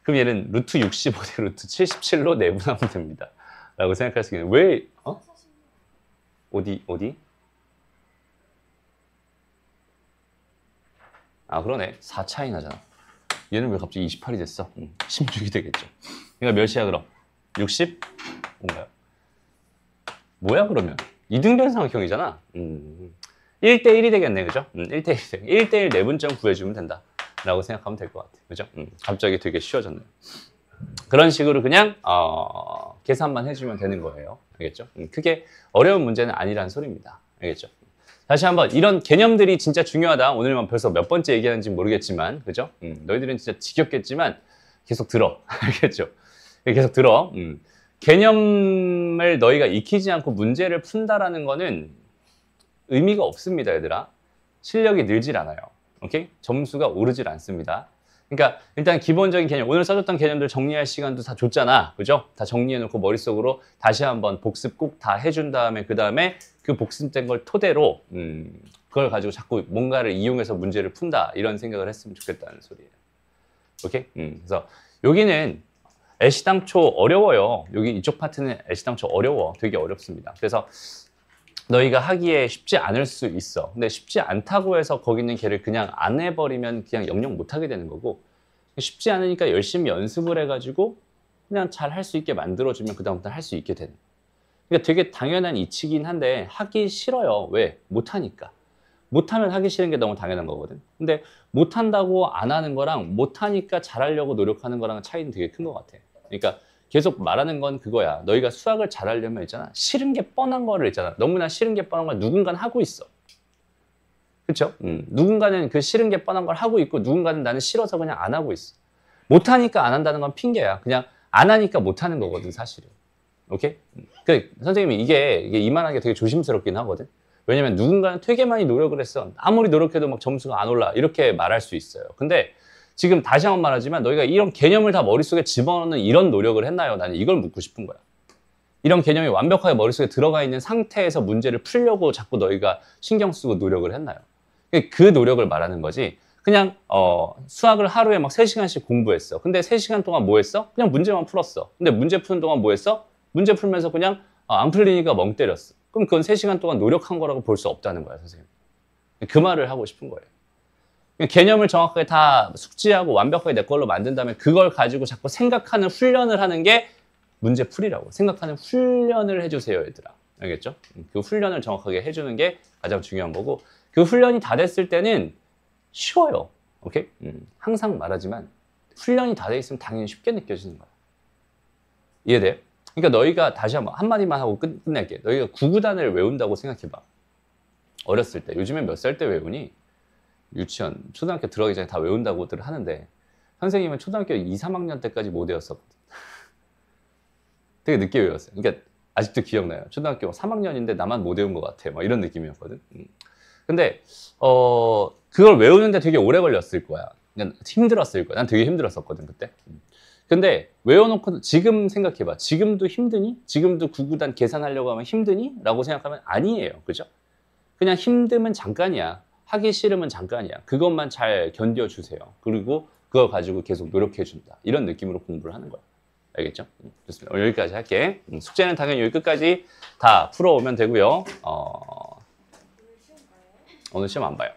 그럼 얘는 루트 65 대 루트 77로 내분하면 됩니다. 라고 생각할 수 있겠네요. 왜? 어디? 아, 그러네. 4 차이 나잖아. 얘는 왜 갑자기 28이 됐어? 16이 되겠죠. 그러니까 몇이야 그럼? 60? 뭔가요? 뭐야 그러면? 이등변삼각형이잖아. 1대1이 되겠네, 그죠? 1대1. 1대1 내분점 구해주면 된다. 라고 생각하면 될 것 같아요. 그죠? 갑자기 되게 쉬워졌네요. 그런 식으로 그냥, 계산만 해주면 되는 거예요. 알겠죠? 크게 어려운 문제는 아니라는 소리입니다. 알겠죠? 다시 한번, 이런 개념들이 진짜 중요하다. 오늘만 벌써 몇 번째 얘기하는지 모르겠지만, 그죠? 너희들은 진짜 지겹겠지만, 계속 들어. 알겠죠? 계속 들어. 개념을 너희가 익히지 않고 문제를 푼다라는 거는 의미가 없습니다, 얘들아. 실력이 늘질 않아요. 오케이? 점수가 오르질 않습니다. 그러니까 일단 기본적인 개념, 오늘 써줬던 개념들 정리할 시간도 다 줬잖아. 그죠? 다 정리해놓고 머릿속으로 다시 한번 복습 꼭 다 해준 다음에 그 다음에 그 복습된 걸 토대로 그걸 가지고 자꾸 뭔가를 이용해서 문제를 푼다. 이런 생각을 했으면 좋겠다는 소리예요. 오케이? 그래서 여기는 애시당초 어려워요. 여기 이쪽 파트는 애시당초 어려워. 되게 어렵습니다. 그래서 너희가 하기에 쉽지 않을 수 있어. 근데 쉽지 않다고 해서 거기 있는 걔를 그냥 안 해버리면 그냥 영영 못하게 되는 거고, 쉽지 않으니까 열심히 연습을 해가지고 그냥 잘 할 수 있게 만들어주면 그 다음부터 할 수 있게 되는. 그러니까 되게 당연한 이치긴 한데 하기 싫어요. 왜? 못하니까. 못하면 하기 싫은 게 너무 당연한 거거든. 근데 못한다고 안 하는 거랑 못하니까 잘하려고 노력하는 거랑 차이는 되게 큰 것 같아. 그러니까 계속 말하는 건 그거야. 너희가 수학을 잘하려면 있잖아. 싫은 게 뻔한 거를 있잖아. 너무나 싫은 게 뻔한 걸 누군가는 하고 있어. 그렇죠? 누군가는 그 싫은 게 뻔한 걸 하고 있고 누군가는 나는 싫어서 그냥 안 하고 있어. 못하니까 안 한다는 건 핑계야. 그냥 안 하니까 못하는 거거든, 사실은. 오케이? 그 선생님이 이게 이만하게 되게 조심스럽긴 하거든. 왜냐면 누군가는 되게 많이 노력을 했어. 아무리 노력해도 막 점수가 안 올라. 이렇게 말할 수 있어요. 근데 지금 다시 한번 말하지만 너희가 이런 개념을 다 머릿속에 집어넣는 이런 노력을 했나요? 나는 이걸 묻고 싶은 거야. 이런 개념이 완벽하게 머릿속에 들어가 있는 상태에서 문제를 풀려고 자꾸 너희가 신경 쓰고 노력을 했나요? 그 노력을 말하는 거지. 그냥 수학을 하루에 막 3시간씩 공부했어. 근데 3시간 동안 뭐 했어? 그냥 문제만 풀었어. 근데 문제 푸는 동안 뭐 했어? 문제 풀면서 그냥 안 풀리니까 멍 때렸어. 그럼 그건 3시간 동안 노력한 거라고 볼 수 없다는 거야, 선생님. 그 말을 하고 싶은 거예요. 개념을 정확하게 다 숙지하고 완벽하게 내 걸로 만든 다음에 그걸 가지고 자꾸 생각하는 훈련을 하는 게 문제풀이라고. 생각하는 훈련을 해주세요, 얘들아. 알겠죠? 그 훈련을 정확하게 해주는 게 가장 중요한 거고, 그 훈련이 다 됐을 때는 쉬워요. 오케이? 항상 말하지만 훈련이 다 돼 있으면 당연히 쉽게 느껴지는 거야. 이해돼요? 그러니까 너희가 다시 한마디만 하고 끝낼게. 너희가 구구단을 외운다고 생각해봐. 어렸을 때. 요즘엔 몇 살 때 외우니? 유치원, 초등학교 들어가기 전에 다 외운다고들 하는데 선생님은 초등학교 2, 3학년 때까지 못 외웠었거든. 되게 늦게 외웠어요. 그러니까 아직도 기억나요. 초등학교 3학년인데 나만 못 외운 것 같아. 막 이런 느낌이었거든. 근데 그걸 외우는데 되게 오래 걸렸을 거야. 그냥 힘들었을 거야. 난 되게 힘들었었거든 그때. 근데 외워놓고 지금 생각해봐. 지금도 힘드니? 지금도 구구단 계산하려고 하면 힘드니? 라고 생각하면 아니에요. 그죠? 그냥 힘듦은 잠깐이야. 하기 싫으면 잠깐이야. 그것만 잘 견뎌주세요. 그리고 그걸 가지고 계속 노력해준다. 이런 느낌으로 공부를 하는 거야. 알겠죠? 좋습니다. 오늘 여기까지 할게. 숙제는 당연히 여기 끝까지 다 풀어오면 되고요. 오늘 시험 안 봐요.